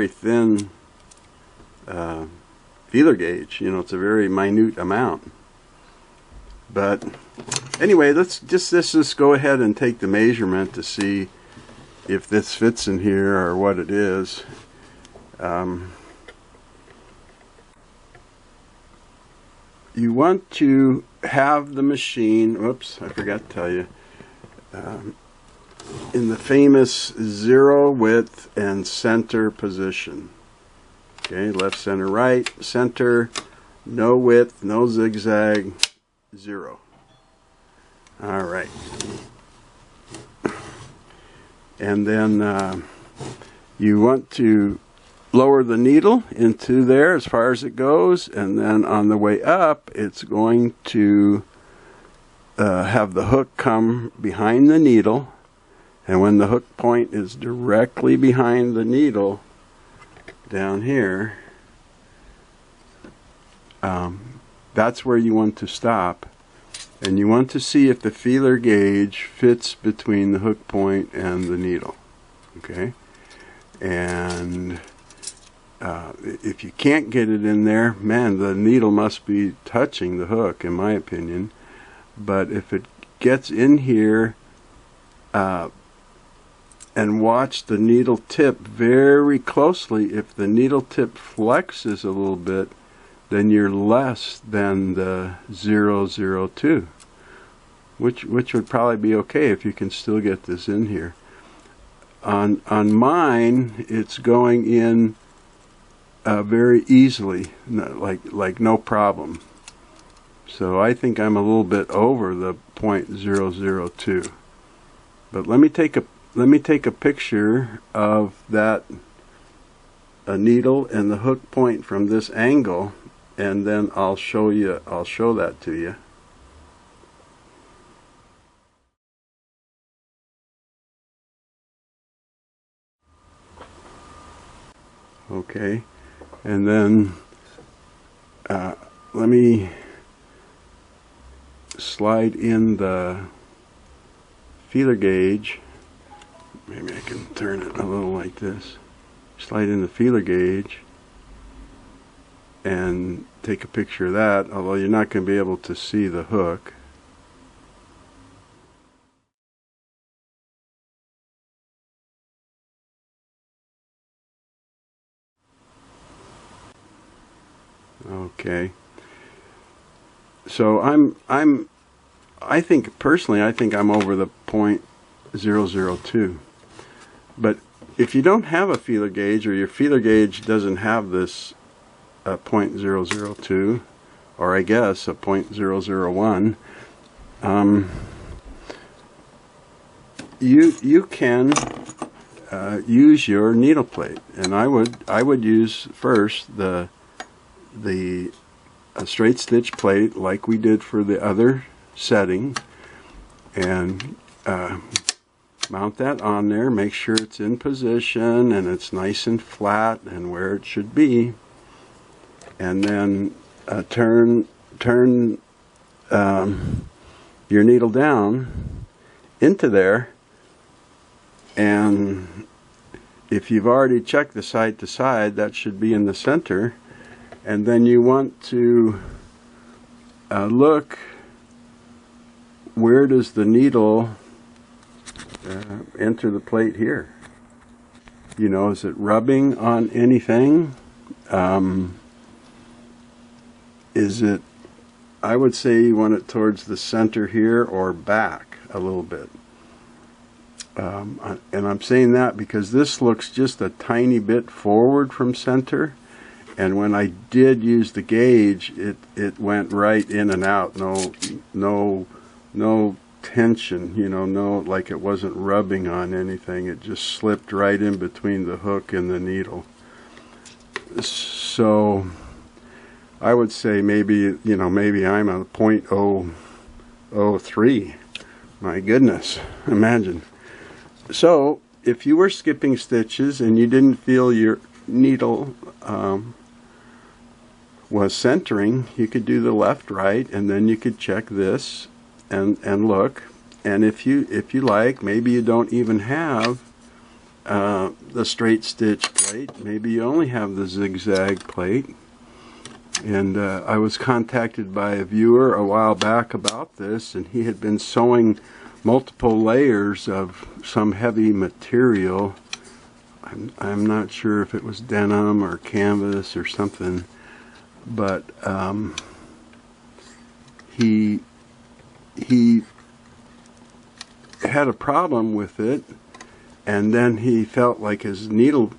thin feeler gauge. You know, it's a very minute amount. But anyway, let's just go ahead and take the measurement to see if this fits in here or what it is. You want to have the machine, oops, I forgot to tell you, in the famous zero width and center position. Okay, left, center, right, center, no width, no zigzag, 0. All right. And then you want to lower the needle into there as far as it goes, and then on the way up it's going to have the hook come behind the needle, and when the hook point is directly behind the needle down here, that's where you want to stop, and you want to see if the feeler gauge fits between the hook point and the needle. Okay, and if you can't get it in there, man, the needle must be touching the hook, in my opinion. But if it gets in here, and watch the needle tip very closely, if the needle tip flexes a little bit, then you're less than the 0.002, which would probably be okay if you can still get this in here. On mine, it's going in very easily, like no problem. So I think I'm a little bit over the 0.002. But let me take a picture of that needle and the hook point from this angle, and then I'll show that to you. Okay, and then let me slide in the feeler gauge. Maybe I can turn it a little like this. Slide in the feeler gauge and take a picture of that, although you're not going to be able to see the hook. Okay. So I think personally I'm over the .002. But if you don't have a feeler gauge, or your feeler gauge doesn't have this .002, or I guess a .001, you can use your needle plate, and I would use first the straight stitch plate like we did for the other setting, and mount that on there. Make sure it's in position and it's nice and flat and where it should be, and then turn your needle down into there. And if you've already checked the side to side, that should be in the center. And then you want to look, where does the needle enter the plate here? You know, is it rubbing on anything? Is it, I would say you want it towards the center here or back a little bit. And I'm saying that because this looks just a tiny bit forward from center, and when I did use the gauge, it went right in and out. No tension, you know, no, like it wasn't rubbing on anything. It just slipped right in between the hook and the needle. So I would say maybe, you know, maybe I'm a .003. My goodness, imagine. So if you were skipping stitches and you didn't feel your needle was centering, you could do the left, right, and then you could check this and look. And if you like, maybe you don't even have the straight stitch plate. Maybe you only have the zigzag plate. And I was contacted by a viewer a while back about this, and he had been sewing multiple layers of some heavy material. I'm not sure if it was denim or canvas or something, but he had a problem with it, and then he felt like his needle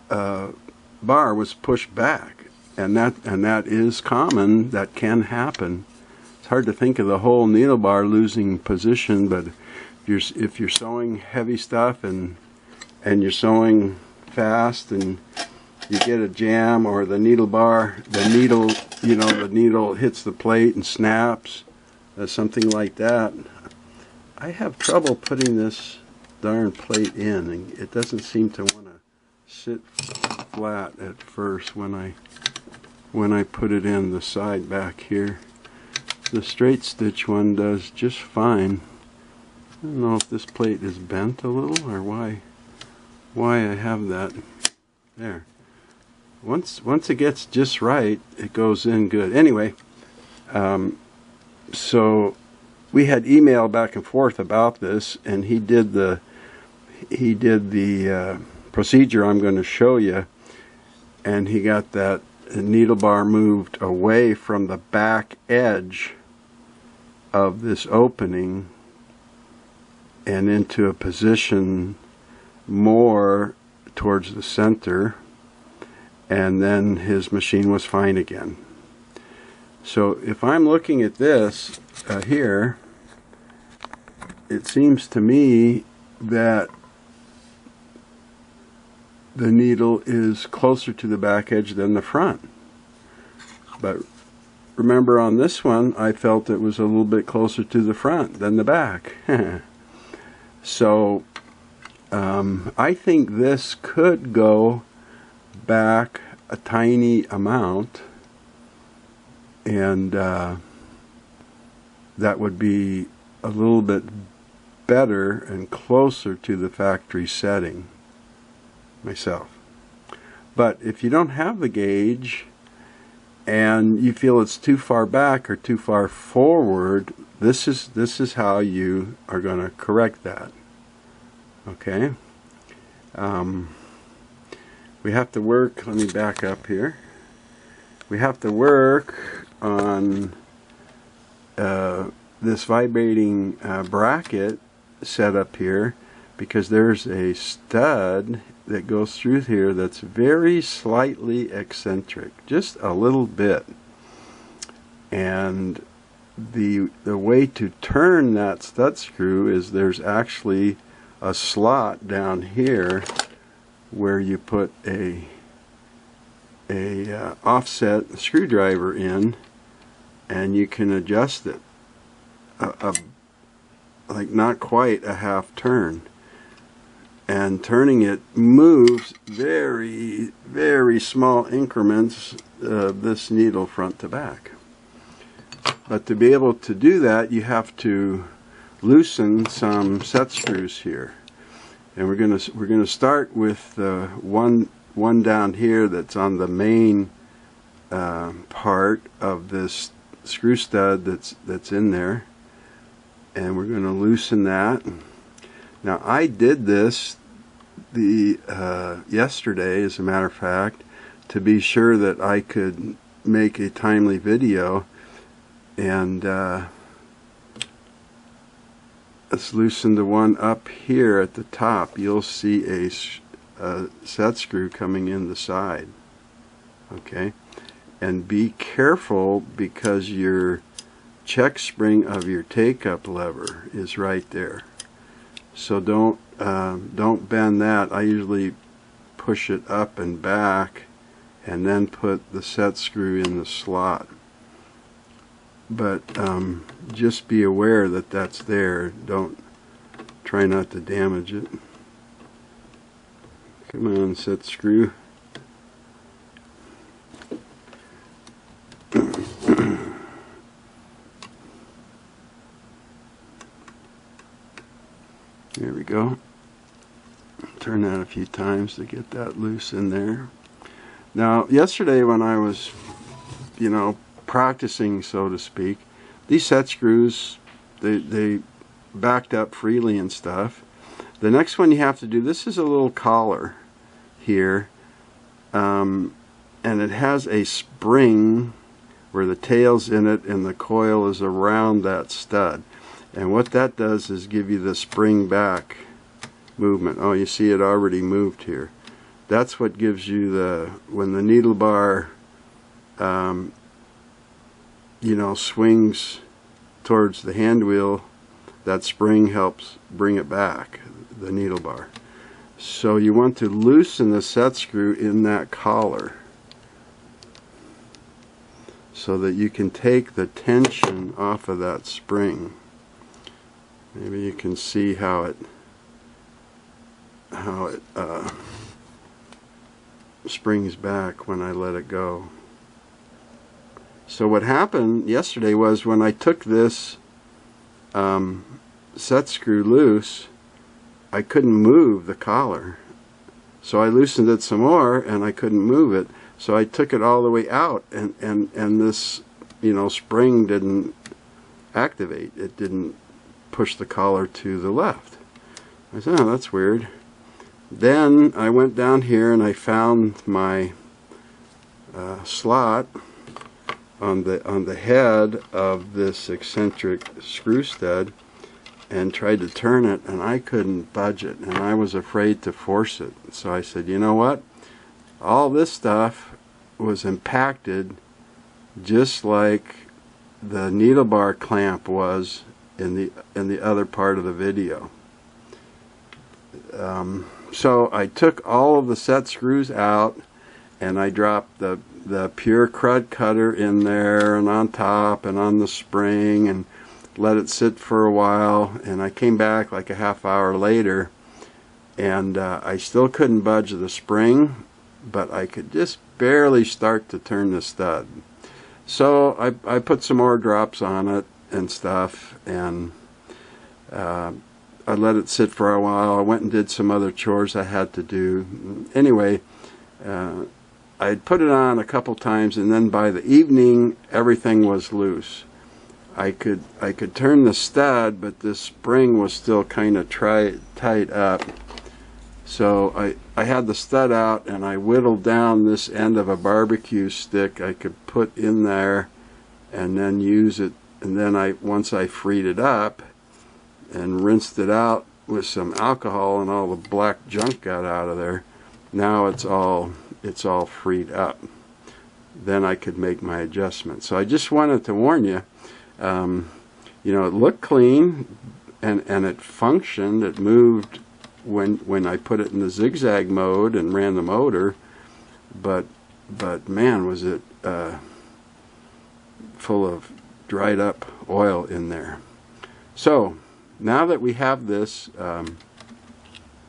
bar was pushed back, and that is common. That can happen. It's hard to think of the whole needle bar losing position, but if you're sewing heavy stuff and you're sewing fast and you get a jam, or the needle bar, the needle hits the plate and snaps, something like that. I have trouble putting this darn plate in, and it doesn't seem to want to sit flat at first when I put it in the side back here. The straight stitch one does just fine. I don't know if this plate is bent a little or why I have that there. Once it gets just right, it goes in good. Anyway, so we had email back and forth about this, and he did the procedure I'm going to show you, and he got that needle bar moved away from the back edge of this opening and into a position more towards the center, and then his machine was fine again. So if I'm looking at this here, it seems to me that the needle is closer to the back edge than the front. But remember, on this one I felt it was a little bit closer to the front than the back. So I think this could go back a tiny amount, and that would be a little bit better and closer to the factory setting myself. But if you don't have the gauge and you feel it's too far back or too far forward, this is how you are going to correct that. Okay, we have to work, let me back up here, we have to work on this vibrating bracket set up here, because there's a stud that goes through here that's very slightly eccentric, just a little bit. And the way to turn that stud screw is there's actually a slot down here where you put a offset screwdriver in, and you can adjust it like not quite a half turn, and turning it moves very, very small increments of this needle front to back. But to be able to do that, you have to loosen some set screws here, and we're gonna start with the one down here that's on the main part of this screw stud that's in there, and we're going to loosen that. Now, I did this yesterday, as a matter of fact, to be sure that I could make a timely video, and let's loosen the one up here at the top. You'll see a set screw coming in the side. Okay, and be careful, because your check spring of your take-up lever is right there. So don't bend that. I usually push it up and back and then put the set screw in the slot. But just be aware that that's there. Don't try not to damage it. Come on, set screw. There we go. Turn that a few times to get that loose in there. Now, yesterday when I was, practicing, so to speak, these set screws, they backed up freely and stuff. The next one you have to do, this is a little collar here, and it has a spring where the tail's in it and the coil is around that stud. And what that does is give you the spring back movement. Oh, you see it already moved here. That's what gives you when the needle bar swings towards the hand wheel, that spring helps bring it back, the needle bar. So you want to loosen the set screw in that collar so that you can take the tension off of that spring. Maybe you can see how it springs back when I let it go. So what happened yesterday was, when I took this set screw loose, I couldn't move the collar. So I loosened it some more and I couldn't move it. So I took it all the way out, and this spring didn't activate. It didn't push the collar to the left. I said, oh, that's weird. Then I went down here and I found my slot on the head of this eccentric screw stud, and tried to turn it, and I couldn't budge it, and I was afraid to force it. So I said, you know what? All this stuff was impacted just like the needle bar clamp was in the other part of the video. So I took all of the set screws out, and I dropped the pure crud cutter in there and on top and on the spring, and let it sit for a while. And I came back like a half hour later, and I still couldn't budge the spring, but I could just barely start to turn the stud. So I put some more drops on it and stuff, and I let it sit for a while. I went and did some other chores I had to do. Anyway, I'd put it on a couple times, and then by the evening everything was loose. I could turn the stud, but this spring was still kind of tight up, So I had the stud out, and I whittled down this end of a barbecue stick I could put in there and then use it. And then once I freed it up and rinsed it out with some alcohol and all the black junk got out of there, now it's all freed up. Then I could make my adjustments. So I just wanted to warn you, you know, it looked clean and it functioned. It moved when I put it in the zigzag mode and ran the motor, but man, was it full of dried up oil in there. So now that we have this,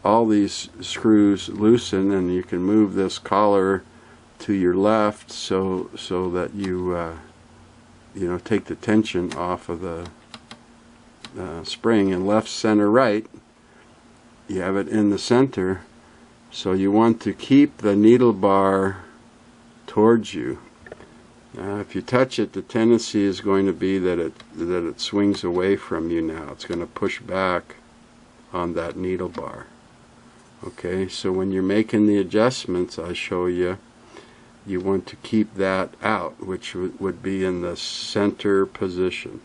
all these screws loosen, and you can move this collar to your left so that you you know, take the tension off of the spring, and left, center, right. You have it in the center, so you want to keep the needle bar towards you. If you touch it, the tendency is going to be that it swings away from you now. It's going to push back on that needle bar. Okay, so when you're making the adjustments I show you, you want to keep that out, which would be in the center position.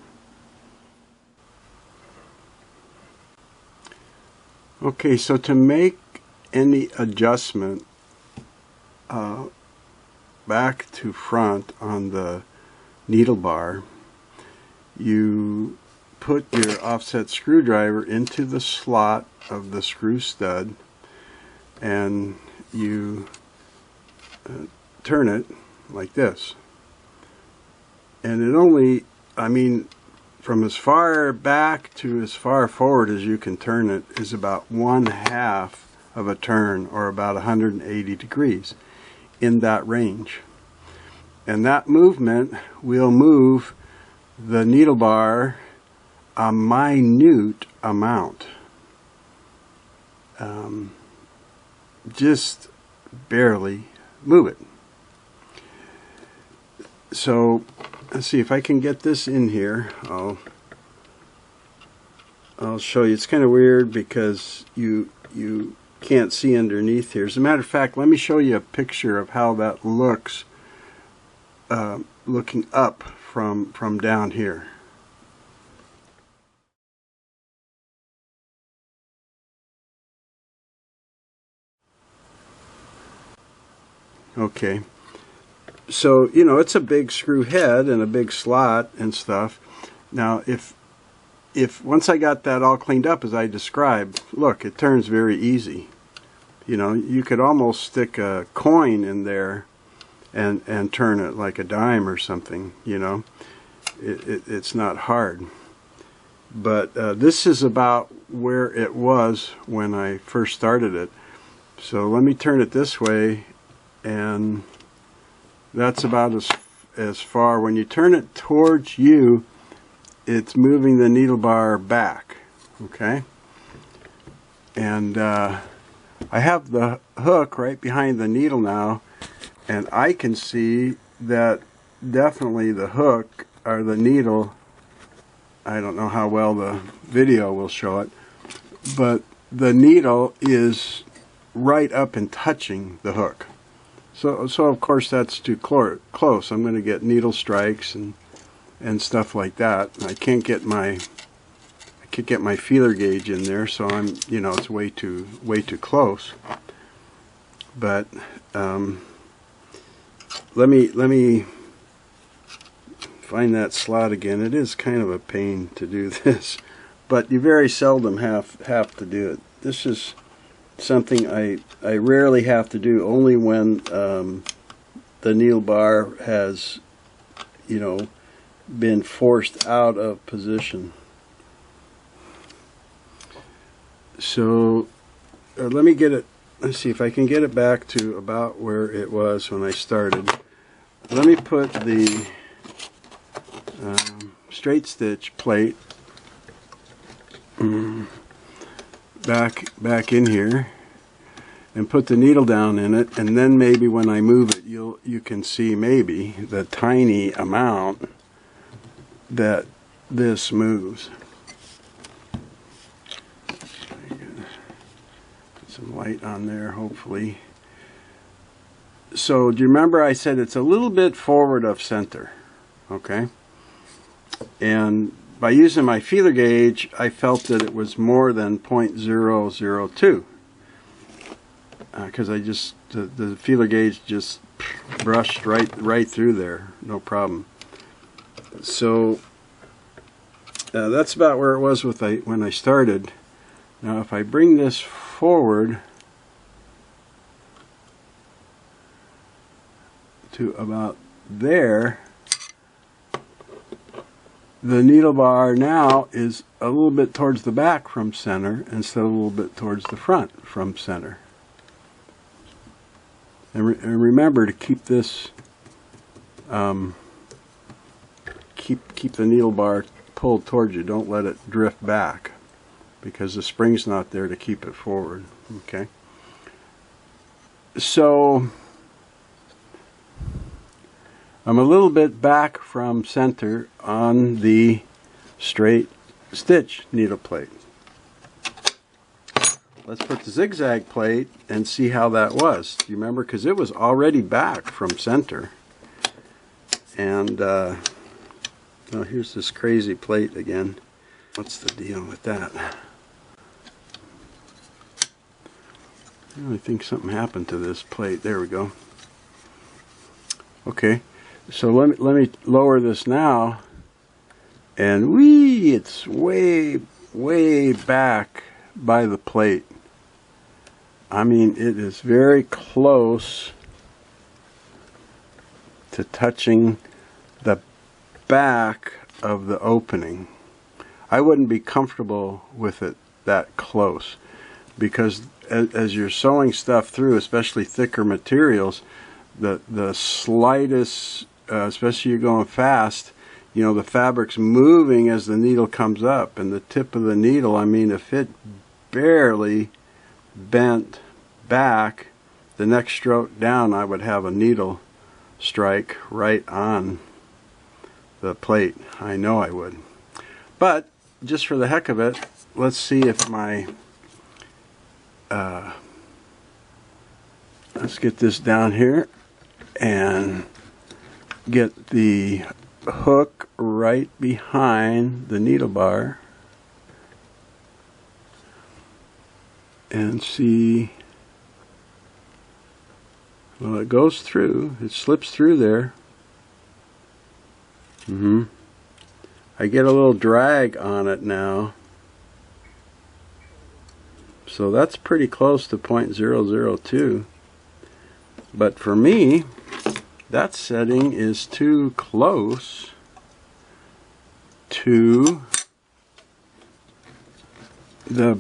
Okay, so to make any adjustment back to front on the needle bar, you put your offset screwdriver into the slot of the screw stud, and you turn it like this. And it only, I mean, from as far back to as far forward as you can turn it is about 1/2 of a turn, or about 180 degrees, in that range. And that movement will move the needle bar a minute amount. Just barely move it. So let's see if I can get this in here. I'll show you. It's kind of weird because you can't see underneath here. As a matter of fact, let me show you a picture of how that looks looking up from down here. Okay, so you know, it's a big screw head and a big slot and stuff. Now if once I got that all cleaned up as I described, look, it turns very easy. You know, you could almost stick a coin in there and turn it like a dime or something, you know. It's not hard. But this is about where it was when I first started it. So let me turn it this way, and that's about as far. When you turn it towards you, it's moving the needle bar back, okay? And I have the hook right behind the needle now, and I can see that definitely the hook, or the needle, I don't know how well the video will show it, but the needle is right up and touching the hook. So of course that's too close. I'm going to get needle strikes and stuff like that. I can't get my feeler gauge in there, so I'm, you know, it's way too close. But let me find that slot again. It is kind of a pain to do this, but you very seldom have to do it. This is something I rarely have to do, only when the needle bar has, you know, been forced out of position. So let me get it, let's see if I can get it back to about where it was when I started. Let me put the straight stitch plate back in here and put the needle down in it, and then maybe when I move it you can see maybe the tiny amount that this moves. Put some light on there, hopefully. So do you remember I said it's a little bit forward of center, okay? And by using my feeler gauge, I felt that it was more than 0.002, because the feeler gauge just brushed right through there, no problem. So that's about where it was when I started. Now if I bring this forward to about there, the needle bar now is a little bit towards the back from center instead of a little bit towards the front from center. And remember to keep this, keep the needle bar pulled towards you. Don't let it drift back, because the spring's not there to keep it forward. Okay. So I'm a little bit back from center on the straight stitch needle plate. Let's put the zigzag plate and see how that was. Do you remember? Because it was already back from center. And oh, here's this crazy plate again. What's the deal with that? I really think something happened to this plate. There we go. Okay. So let me lower this now, and it's way back by the plate. I mean, it is very close to touching the back of the opening. I wouldn't be comfortable with it that close, because as you're sewing stuff through, especially thicker materials, the slightest, especially you're going fast, you know, the fabric's moving as the needle comes up, and the tip of the needle, I mean, if it barely bent back, the next stroke down I would have a needle strike right on the plate. I know I would. But just for the heck of it, let's see if my let's get this down here and get the hook right behind the needle bar and see. Well, it goes through, it slips through there. I get a little drag on it now, so that's pretty close to 0.002. But for me, that setting is too close to the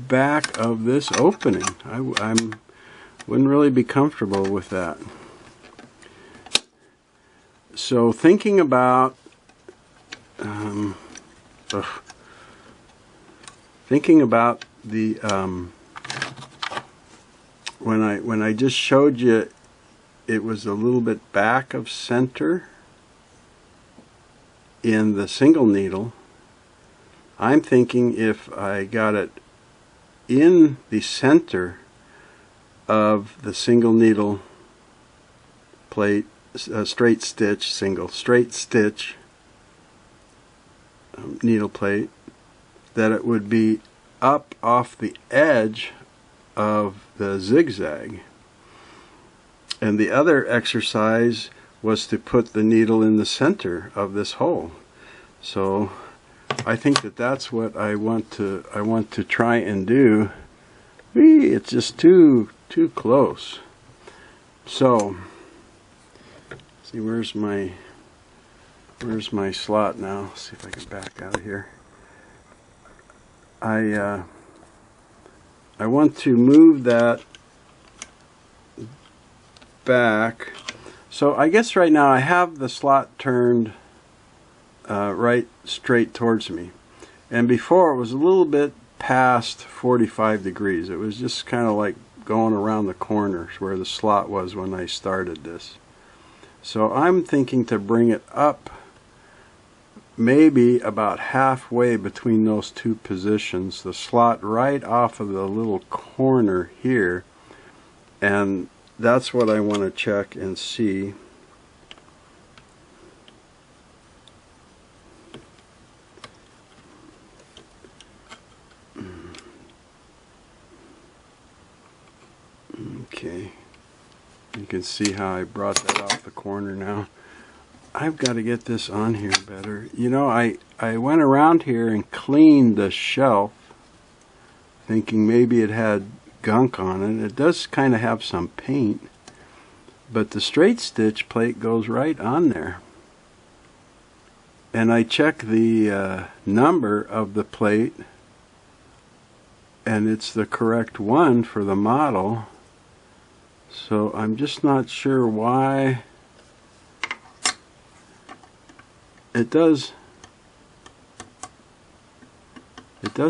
back of this opening. I wouldn't really be comfortable with that. So thinking about the when I just showed you it was a little bit back of center in the single needle, I'm thinking if I got it in the center of the single needle plate, straight stitch, single straight stitch needle plate, that it would be up off the edge of the zigzag. And the other exercise was to put the needle in the center of this hole. So I think that that's what I want to try and do. It's just too close. So see, where's my slot now? Let's see if I can back out of here. I want to move that back. So I guess right now I have the slot turned right straight towards me, and before it was a little bit past 45 degrees. It was just kind of like going around the corners where the slot was when I started this. So I'm thinking to bring it up maybe about halfway between those two positions, the slot right off of the little corner here, and that's what I want to check and see. Okay, you can see how I brought that off the corner now. I've got to get this on here better. You know, I went around here and cleaned the shelf thinking maybe it had gunk on it. It does kind of have some paint, but the straight stitch plate goes right on there. And I check the number of the plate, and it's the correct one for the model. So I'm just not sure why it does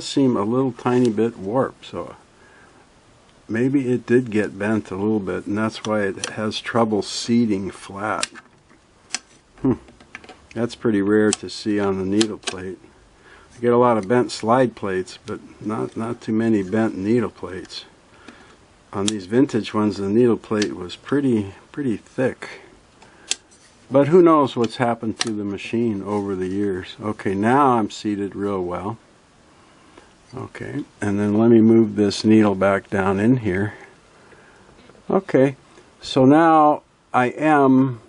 seem a little tiny bit warped, so maybe it did get bent a little bit, and that's why it has trouble seating flat. That's pretty rare to see on the needle plate. I get a lot of bent slide plates, but not too many bent needle plates. On these vintage ones, the needle plate was pretty thick. But who knows what's happened to the machine over the years. Okay, now I'm seated real well. Okay, and then let me move this needle back down in here. Okay, so now I am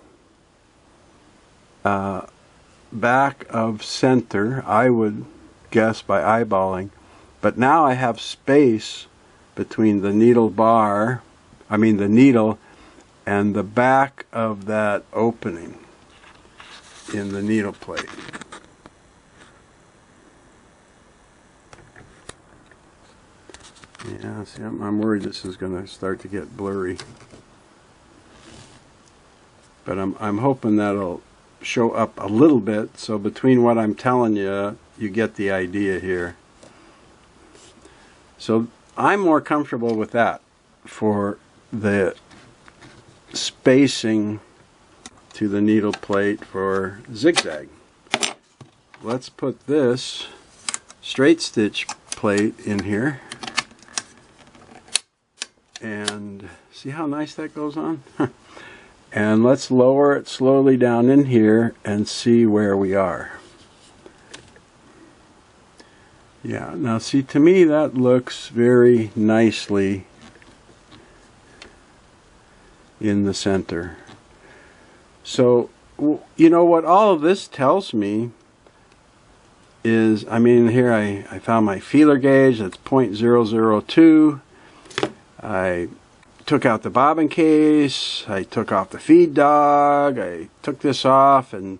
back of center, I would guess by eyeballing. But now I have space between the needle bar, the needle, and the back of that opening in the needle plate. Yeah, see, I'm worried this is going to start to get blurry. But I'm hoping that'll show up a little bit, so between what I'm telling you, you get the idea here. So I'm more comfortable with that for the spacing to the needle plate for zigzag. Let's put this straight stitch plate in here, and see how nice that goes on? And let's lower it slowly down in here and see where we are. Yeah, now see, to me that looks very nicely in the center. So, you know what all of this tells me is, here I found my feeler gauge, that's 0.002. I took out the bobbin case, I took off the feed dog, I took this off and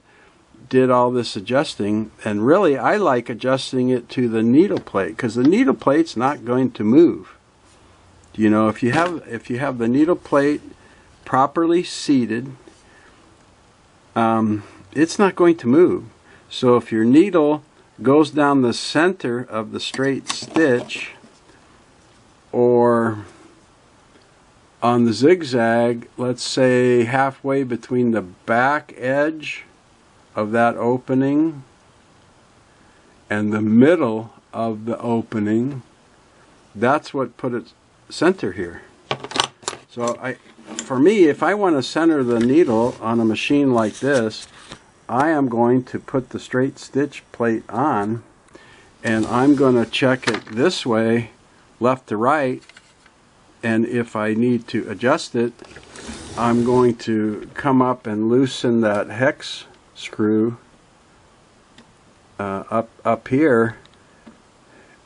did all this adjusting, and really I like adjusting it to the needle plate because the needle plate's not going to move. You know, if you have the needle plate properly seated, it's not going to move. So if your needle goes down the center of the straight stitch, or on the zigzag, let's say halfway between the back edge of that opening and the middle of the opening, that's what put it center here. So for me, if I want to center the needle on a machine like this, I am going to put the straight stitch plate on, and I'm going to check it this way, left to right, and if I need to adjust it, I'm going to come up and loosen that hex screw up here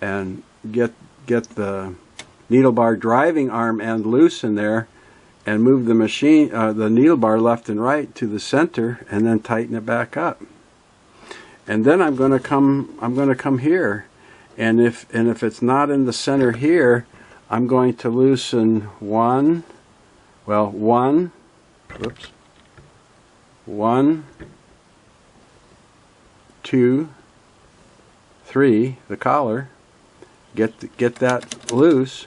and get the needle bar driving arm end loose in there, and move the machine, the needle bar left and right to the center, and then tighten it back up. And then I'm going to come here, and if it's not in the center here, I'm going to loosen one, 2, 3, the collar, get that loose,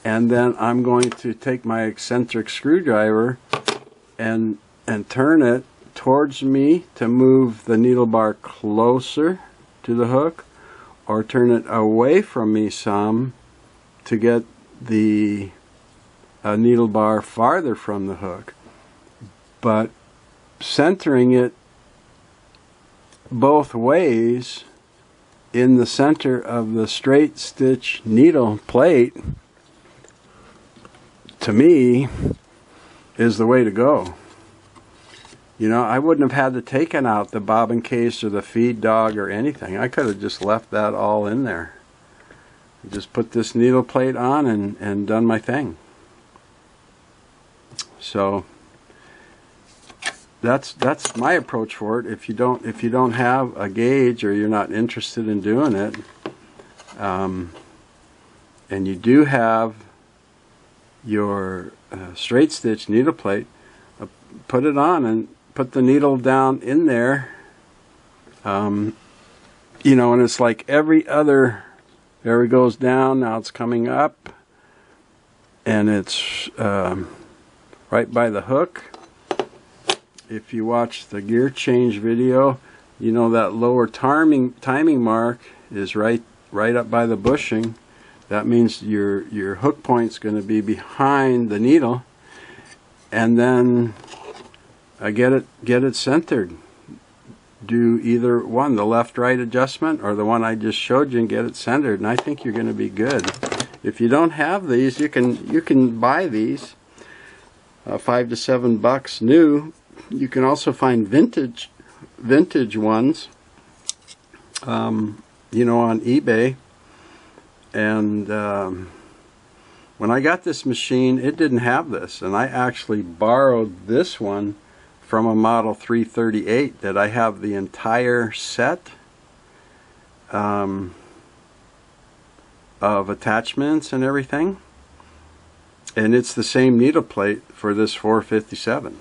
and then I'm going to take my eccentric screwdriver and turn it towards me to move the needle bar closer to the hook, or turn it away from me some to get the needle bar farther from the hook. But centering it both ways in the center of the straight stitch needle plate, to me, is the way to go. You know, I wouldn't have had to taken out the bobbin case or the feed dog or anything. I could have just left that all in there. Just put this needle plate on and done my thing. So that's my approach for it. If you don't have a gauge, or you're not interested in doing it, and you do have your straight stitch needle plate, put it on and put the needle down in there. You know, and it's like every other. There it goes down. Now it's coming up, and it's right by the hook. If you watch the gear change video, you know that lower timing mark is right up by the bushing. That means your hook point's going to be behind the needle, and then get it centered. Do either one, the left-right adjustment or the one I just showed you, and get it centered, and I think you're going to be good. If you don't have these, you can buy these, $5 to $7 new. You can also find vintage ones, you know, on eBay. And when I got this machine, it didn't have this, and I actually borrowed this one from a model 338 that I have the entire set of attachments and everything, and it's the same needle plate for this 457.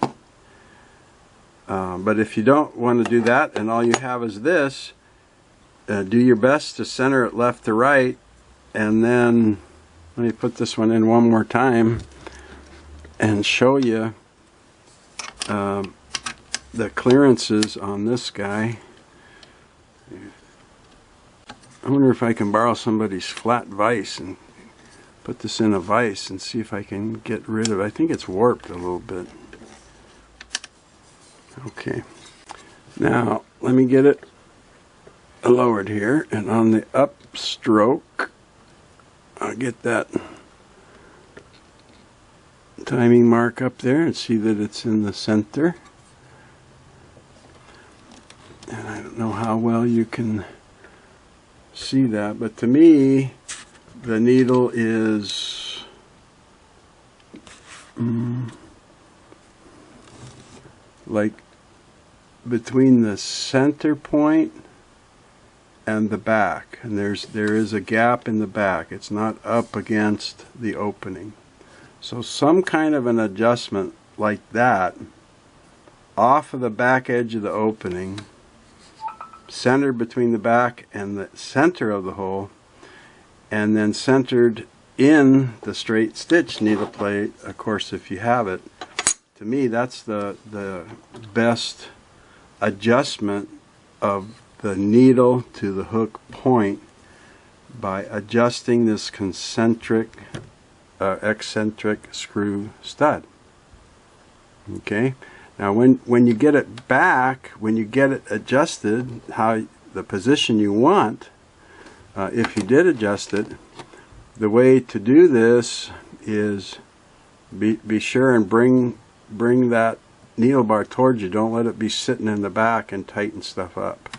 But if you don't want to do that and all you have is this, do your best to center it left to right. And then let me put this one in one more time and show you the clearances on this guy. I wonder if I can borrow somebody's flat vise and put this in a vise and see if I can get rid of it. I think it's warped a little bit. Okay, now let me get it lowered here, and on the upstroke I'll get that timing mark up there and see that it's in the center. And I don't know how well you can see that, but to me the needle is like between the center point and the back, and there is a gap in the back. It's not up against the opening. So some kind of an adjustment like that off of the back edge of the opening, centered between the back and the center of the hole, and then centered in the straight stitch needle plate, of course, if you have it. To me, that's the best adjustment of the needle to the hook point, by adjusting this eccentric screw stud. Okay, now when you get it back, when you get it adjusted how the position you want, if you did adjust it, the way to do this is be sure and bring that needle bar towards you. Don't let it be sitting in the back and tighten stuff up.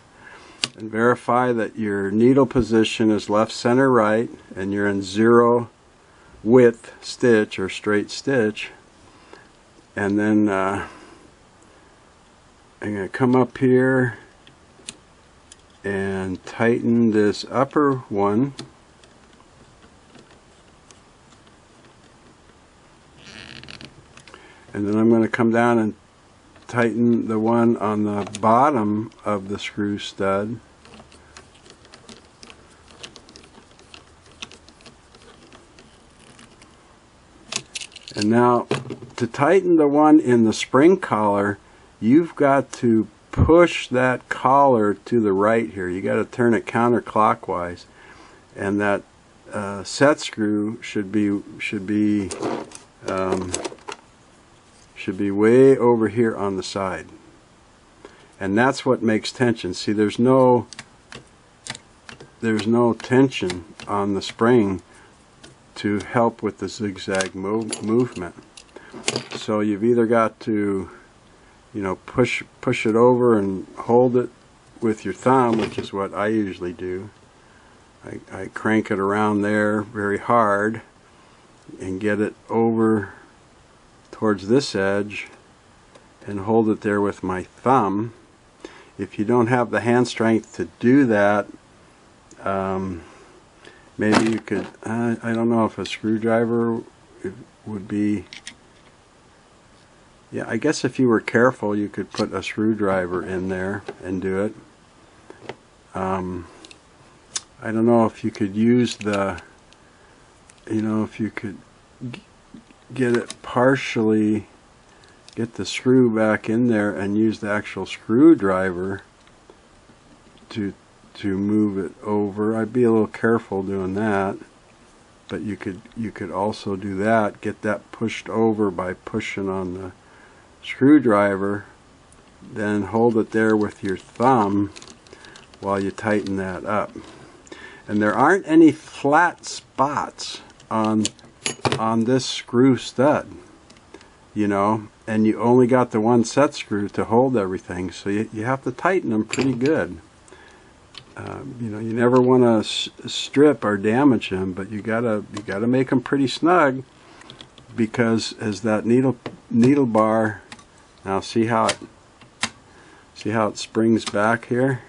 And verify that your needle position is left, center, right, and you're in 0 width stitch or straight stitch. And then I'm going to come up here and tighten this upper one. And then I'm going to come down and tighten the one on the bottom of the screw stud. And now to tighten the one in the spring collar, you've got to push that collar to the right here. You got to turn it counterclockwise, and that set screw should be way over here on the side, and that's what makes tension. See, there's no tension on the spring to help with the zigzag movement. So you've either got to, you know, push it over and hold it with your thumb, which is what I usually do. I crank it around there very hard and get it over towards this edge and hold it there with my thumb. If you don't have the hand strength to do that, maybe you could, I don't know if a screwdriver would be, yeah, I guess if you were careful you could put a screwdriver in there and do it. I don't know if you could use the, you know, if you could get it partially, get the screw back in there and use the actual screwdriver to move it over. I'd be a little careful doing that, but you could also do that, get that pushed over by pushing on the screwdriver, then hold it there with your thumb while you tighten that up. And there aren't any flat spots on this screw stud, you know, and you only got the one set screw to hold everything, so you have to tighten them pretty good. You know, you never want to strip or damage them, but you gotta make them pretty snug, because as that needle bar, now see how it springs back here.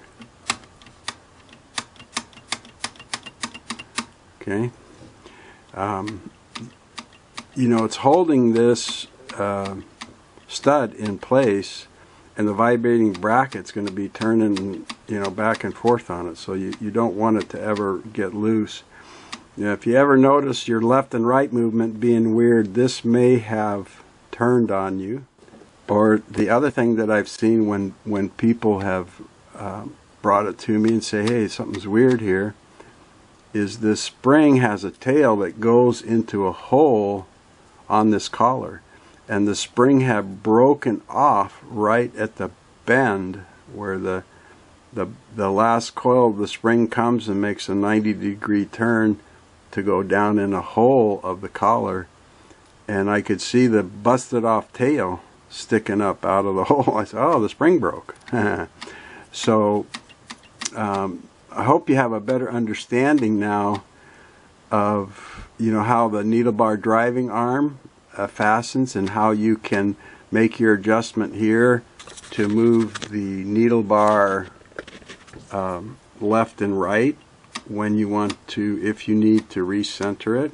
Okay, you know, it's holding this stud in place, and the vibrating bracket's going to be turning, you know, back and forth on it, so you don't want it to ever get loose. You know, if you ever notice your left and right movement being weird, this may have turned on you. Or the other thing that I've seen when people have brought it to me and say, hey, something's weird here, is this spring has a tail that goes into a hole on this collar, and the spring have broken off right at the bend where the last coil of the spring comes and makes a 90-degree turn to go down in a hole of the collar, and I could see the busted off tail sticking up out of the hole. I said, oh, the spring broke. So I hope you have a better understanding now of, you know, how the needle bar driving arm fastens, and how you can make your adjustment here to move the needle bar left and right when you want to, if you need to recenter it,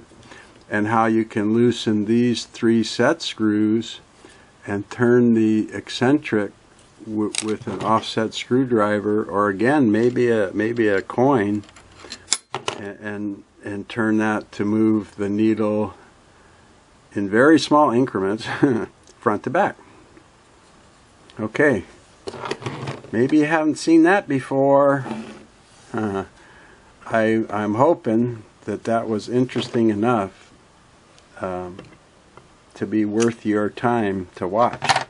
and how you can loosen these 3 set screws and turn the eccentric with an offset screwdriver, or again maybe a coin, and turn that to move the needle in very small increments front to back. Okay, maybe you haven't seen that before. I'm hoping that was interesting enough to be worth your time to watch.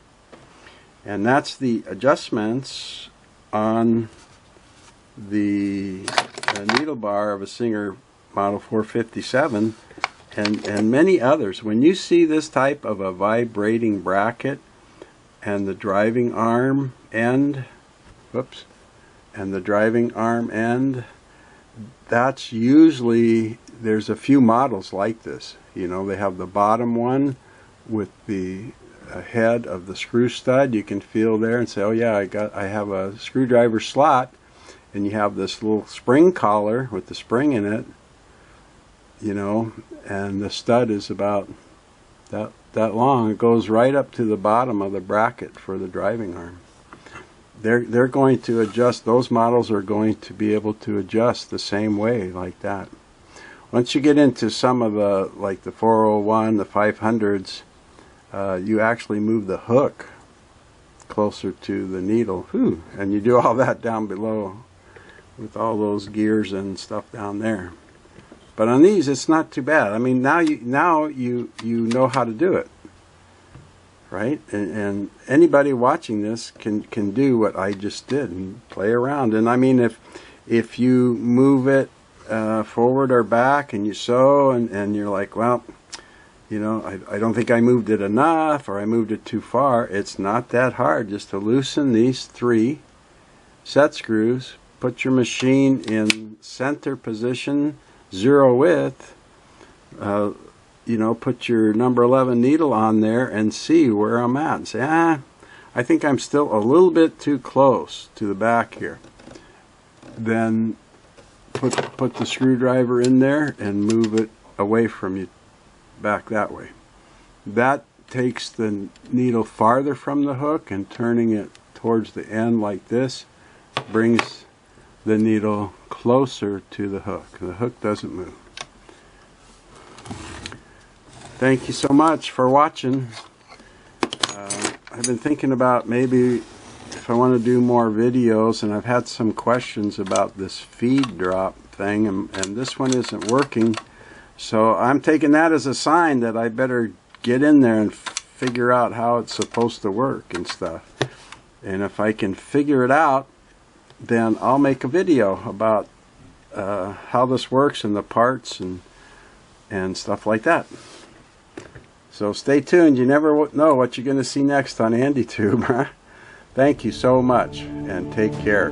And that's the adjustments on the needle bar of a Singer Model 457 and many others. When you see this type of a vibrating bracket and the driving arm end, whoops, and the driving arm end, that's usually, there's a few models like this. You know, they have the bottom one with the head of the screw stud. You can feel there and say, oh yeah, I have a screwdriver slot, and you have this little spring collar with the spring in it, you know, and the stud is about that long. It goes right up to the bottom of the bracket for the driving arm. They're going to adjust, those models are going to be able to adjust the same way like that. Once you get into some of the, like the 401, the 500s, you actually move the hook closer to the needle. Whew. And you do all that down below with all those gears and stuff down there. But on these, it's not too bad. I mean, now you know how to do it, right? And anybody watching this can do what I just did and play around. And I mean, if you move it forward or back and you sew and you're like, well, you know, I don't think I moved it enough, or I moved it too far. It's not that hard just to loosen these 3 set screws, put your machine in center position, 0 width, you know, put your number 11 needle on there and see where I'm at and say, I think I'm still a little bit too close to the back here. Then put the screwdriver in there and move it away from you, back that way. That takes the needle farther from the hook, and turning it towards the end like this brings the needle closer to the hook. The hook doesn't move. Thank you so much for watching. I've been thinking about maybe if I want to do more videos, and I've had some questions about this feed drop thing, and this one isn't working, so I'm taking that as a sign that I better get in there and figure out how it's supposed to work and stuff. And if I can figure it out, then I'll make a video about how this works and the parts and stuff like that. So stay tuned. You never know what you're going to see next on AndyTube. Thank you so much, and take care.